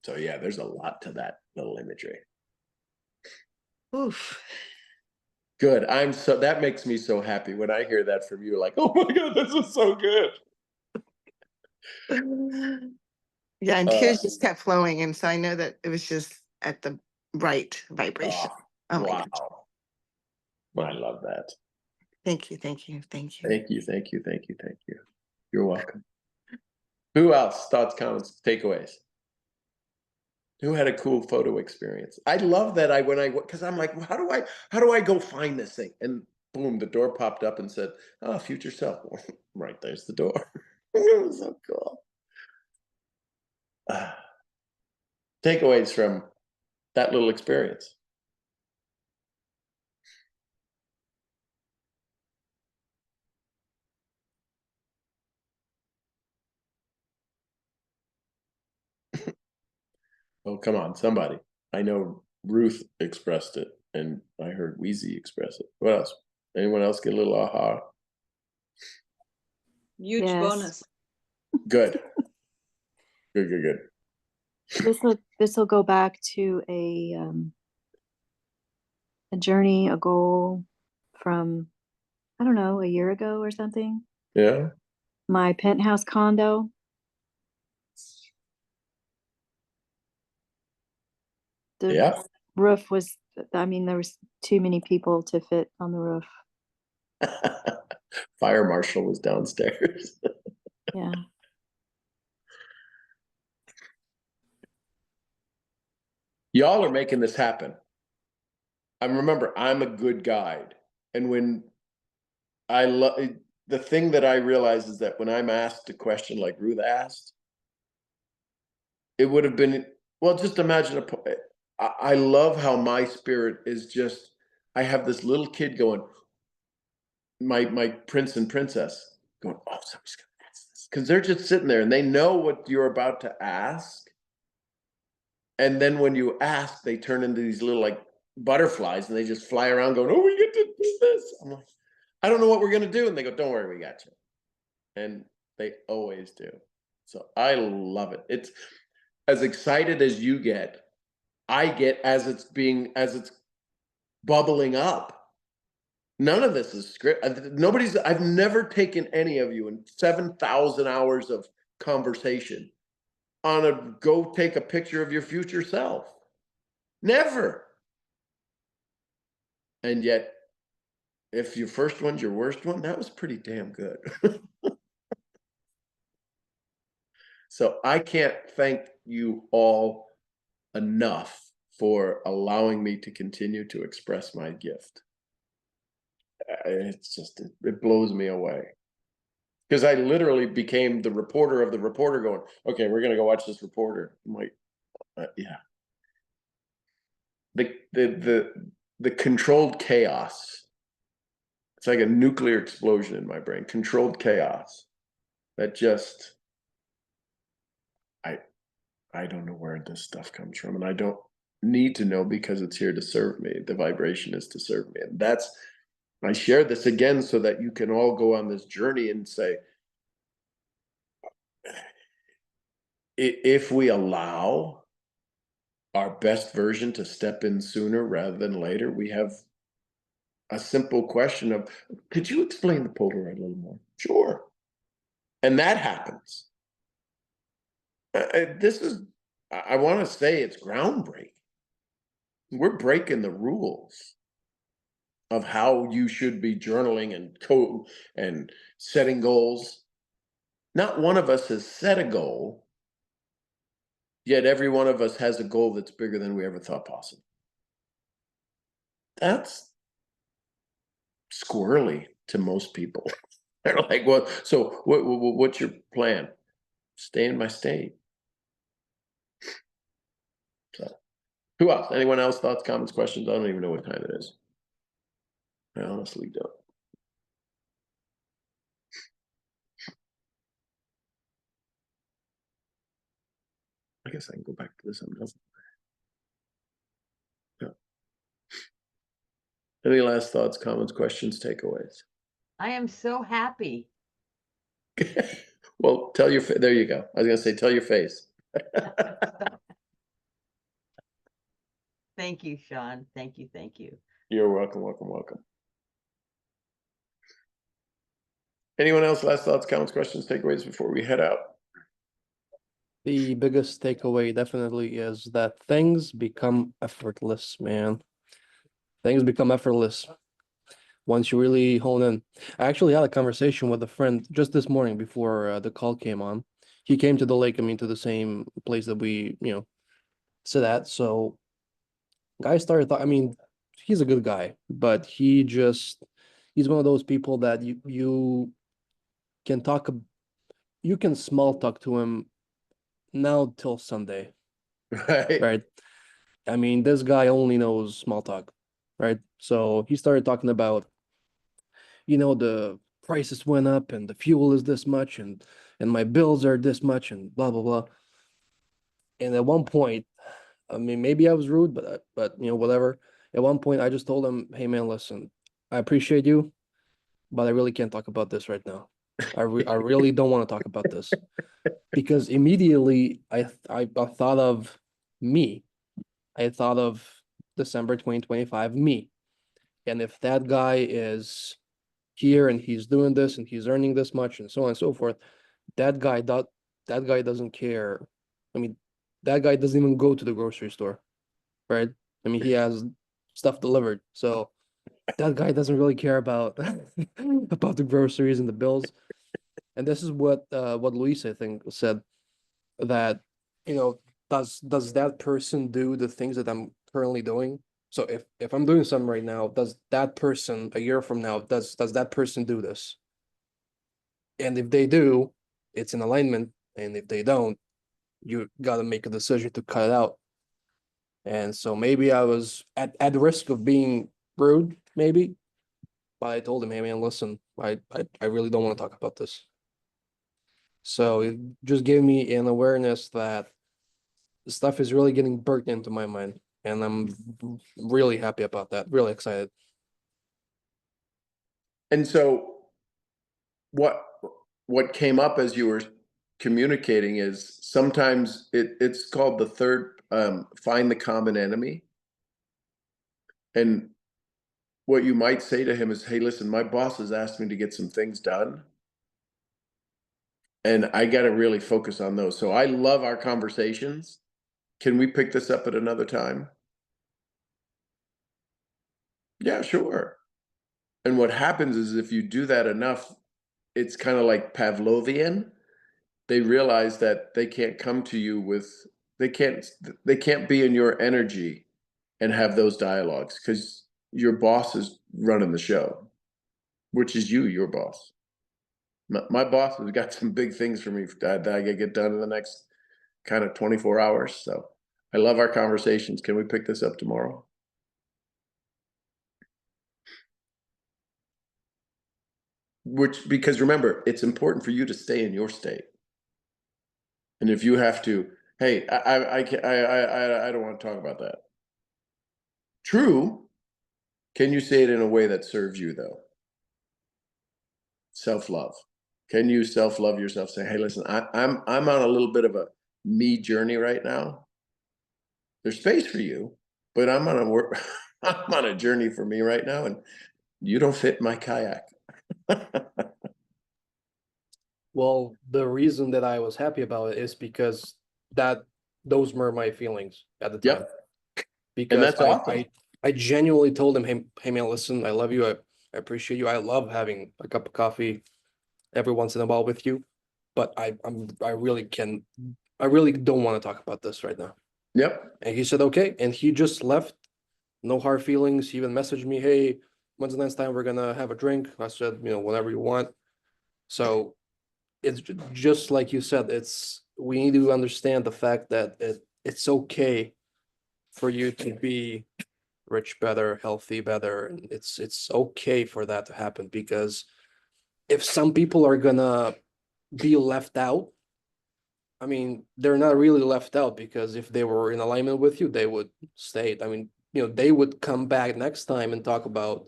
So yeah, there's a lot to that little imagery. Oof. Good. That makes me so happy when I hear that from you. Like, oh my God, this is so good. Yeah, and tears just kept flowing, and so I know that it was just at the right vibration. Oh my gosh. Wow. I love that. Thank you, thank you, thank you. Thank you, thank you, thank you, thank you. You're welcome. Who else? Thoughts, comments, takeaways? Who had a cool photo experience? I love that because I'm like, well, how do I go find this thing? And boom, the door popped up and said, "Oh, future self." Right there's the door. It was so cool. Takeaways from that little experience. Oh, come on, somebody. I know Ruth expressed it, and I heard Wheezy express it. What else? Anyone else get a little aha? Huge Yes. bonus. Good. Good. This will go back to a journey, a goal from, I don't know, a year ago or something. Yeah. My penthouse condo. The Yeah. roof was, I mean, there was too many people to fit on the roof. Fire marshal was downstairs. Yeah. Y'all are making this happen. I remember I'm a good guide. And when I love the thing that I realize is that when I'm asked a question like Ruth asked, it would have been, well, just imagine I love how my spirit is just, I have this little kid going, my prince and princess going, oh, somebody's gonna ask this. Because they're just sitting there and they know what you're about to ask. And then when you ask, they turn into these little like butterflies and they just fly around going, oh, we get to do this. I'm like, I don't know what we're gonna do. And they go, don't worry, we got you. And they always do. So I love it. It's as excited as you get, I get as it's bubbling up. None of this is script. I've never taken any of you in 7,000 hours of conversation on a go take a picture of your future self. Never. And yet, if your first one's your worst one, that was pretty damn good. So I can't thank you all enough for allowing me to continue to express my gift. It's just, it blows me away. Because I literally became the reporter of the reporter going, okay, we're going to go watch this reporter. I'm like, yeah. The controlled chaos. It's like a nuclear explosion in my brain. Controlled chaos. That just, I don't know where this stuff comes from. And I don't need to know because it's here to serve me. The vibration is to serve me. And I share this again so that you can all go on this journey and say, if we allow our best version to step in sooner rather than later, we have a simple question of, could you explain the Polaroid a little more? Sure. And that happens. I want to say it's groundbreaking. We're breaking the rules of how you should be journaling and setting goals. Not one of us has set a goal, yet every one of us has a goal that's bigger than we ever thought possible. That's squirrely to most people. They're like, well, so what's your plan? Stay in my state. So, who else? Anyone else? Thoughts, comments, questions? I don't even know what time it is. I honestly don't. I guess I can go back to this. I'm done. Yeah. Any last thoughts, comments, questions, takeaways? I am so happy. Well, there you go. I was going to say, tell your face. Thank you, Sean. Thank you. Thank you. You're welcome, welcome, welcome. Anyone else? Last thoughts, comments, questions, takeaways before we head out? The biggest takeaway definitely is that things become effortless, man. Things become effortless once you really hone in. I actually had a conversation with a friend just this morning before the call came on. He came to the lake, to the same place that we, sit at. So guy started he's a good guy, but he's one of those people that you can you can small talk to him now till Sunday. Right. This guy only knows small talk, right? So he started talking about, the prices went up and the fuel is this much and my bills are this much and blah, blah, blah. And at one point, maybe I was rude, but whatever. At one point, I just told him, hey, man, listen, I appreciate you, but I really can't talk about this right now. I really don't want to talk about this. Because immediately I thought of me. I thought of December 2025 me. And if that guy is here and he's doing this and he's earning this much and so on and so forth, that guy doesn't care. That guy doesn't even go to the grocery store. right? I mean, he has stuff delivered. So that guy doesn't really care about about the groceries and the bills. And this is what Luis, I think, said, that, you know, does that person do the things that I'm currently doing? So if I'm doing something right now, does that person a year from now, does that person do this? And if they do, it's in alignment. And if they don't, you got to make a decision to cut it out. And so maybe I was at risk of being rude, maybe, but I told him, hey man, listen, I really don't want to talk about this. So it just gave me an awareness that the stuff is really getting burnt into my mind. And I'm really happy about that, really excited. And so what came up as you were communicating is sometimes it's called the third, find the common enemy. And what you might say to him is, hey, listen, my boss has asked me to get some things done, and I got to really focus on those. So I love our conversations. Can we pick this up at another time? Yeah, sure. And what happens is if you do that enough, it's kind of like Pavlovian. They realize that they can't come to you with, they can't be in your energy and have those dialogues because your boss is running the show, which is you, your boss. My boss has got some big things for me that I gotta get done in the next kind of 24 hours. So I love our conversations. Can we pick this up tomorrow? Which, because remember, it's important for you to stay in your state. And if you have to, hey, I don't want to talk about that. True. Can you say it in a way that serves you though? Self-love. Can you self-love yourself? Say, hey, listen, I'm on a little bit of a me journey right now. There's space for you, but I'm on a work, I'm on a journey for me right now, and you don't fit my kayak. Well, the reason that I was happy about it is because those were my feelings at the time. Yep. Because that's awesome. I genuinely told him, hey man, listen, I love you. I appreciate you. I love having a cup of coffee every once in a while with you, but I really don't want to talk about this right now. Yep. And he said, okay. And he just left, no hard feelings. He even messaged me, hey, when's the next time we're gonna have a drink? I said, whenever you want. So it's just like you said, we need to understand the fact that it's okay for you to be rich better, healthy better. And it's okay for that to happen, because if some people are gonna be left out, I mean, they're not really left out, because if they were in alignment with you, they would stay. I mean, they would come back next time and talk about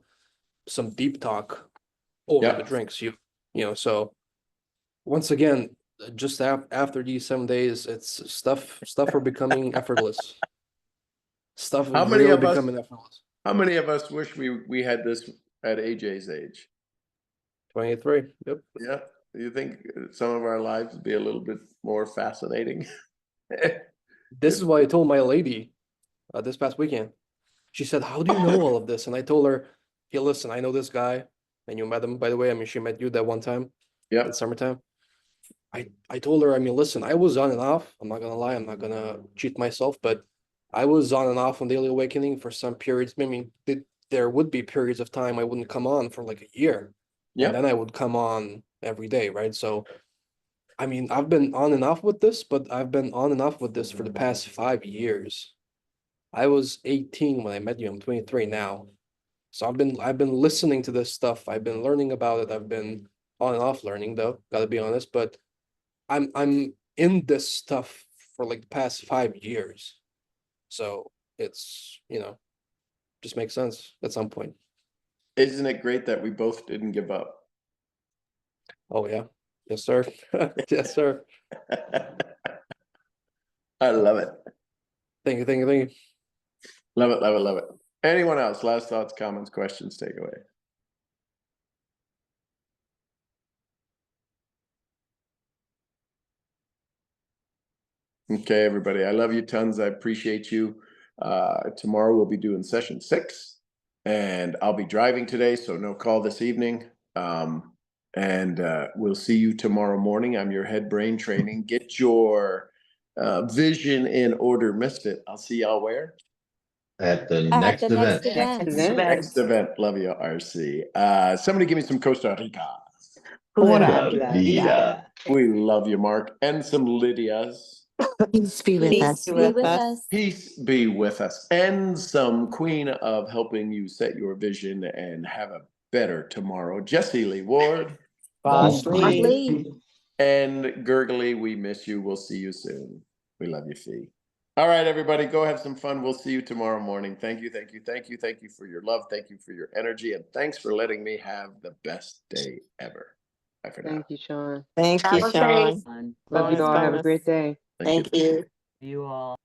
some deep talk over the Yep. drinks. So once again, just after these 7 days, it's stuff are becoming effortless. Stuff How is many really of us becoming effortless. How many of us wish we had this at AJ's age? 23. Yep. Yeah. Do you think some of our lives would be a little bit more fascinating? This is why I told my lady this past weekend. She said, how do you know all of this? And I told her, hey, listen, I know this guy, and you met him, by the way. I mean, she met you that one time in Yep. summertime. I told her, I mean, listen, I was on and off. I'm not gonna lie, I'm not gonna cheat myself, but I was on and off on Daily Awakening for some periods. I mean, there would be periods of time I wouldn't come on for like a year. And Yep. then I would come on every day, right? So, I mean, I've been on and off with this, but I've been on and off with this for the past 5 years. I was 18 when I met you. I'm 23 now. So I've been listening to this stuff. I've been learning about it. I've been on and off learning though, gotta be honest, but I'm in this stuff for like the past 5 years. So it's, just makes sense at some point. Isn't it great that we both didn't give up? Oh yeah. Yes, sir. Yes, sir. I love it. Thank you, thank you, thank you. Love it, love it, love it. Anyone else? Last thoughts, comments, questions, takeaway. Okay, everybody. I love you tons. I appreciate you. Tomorrow we'll be doing session 6, and I'll be driving today, so no call this evening. And we'll see you tomorrow morning. I'm your head brain training. Get your vision in order. Missed it. I'll see y'all where? At the At next the next event. event. Next event. Love you, RC. Somebody give me some Costa Rica. La vida. We love you, Mark. And some Lydias. Peace be with Peace us. be with us. Peace be with us. And some queen of helping you set your vision and have a better tomorrow, Jessie Lee Ward. Boss Lee. And Gurgly, we miss you. We'll see you soon. We love you, Fee. All right, everybody, go have some fun. We'll see you tomorrow morning. Thank you, thank you, thank you, thank you for your love. Thank you for your energy. And thanks for letting me have the best day ever. Bye for now. Thank you, Sean. Thank you, Have a Sean. Fun. Love you Bonus, all. Have a bonus. great day. Thank you. You all.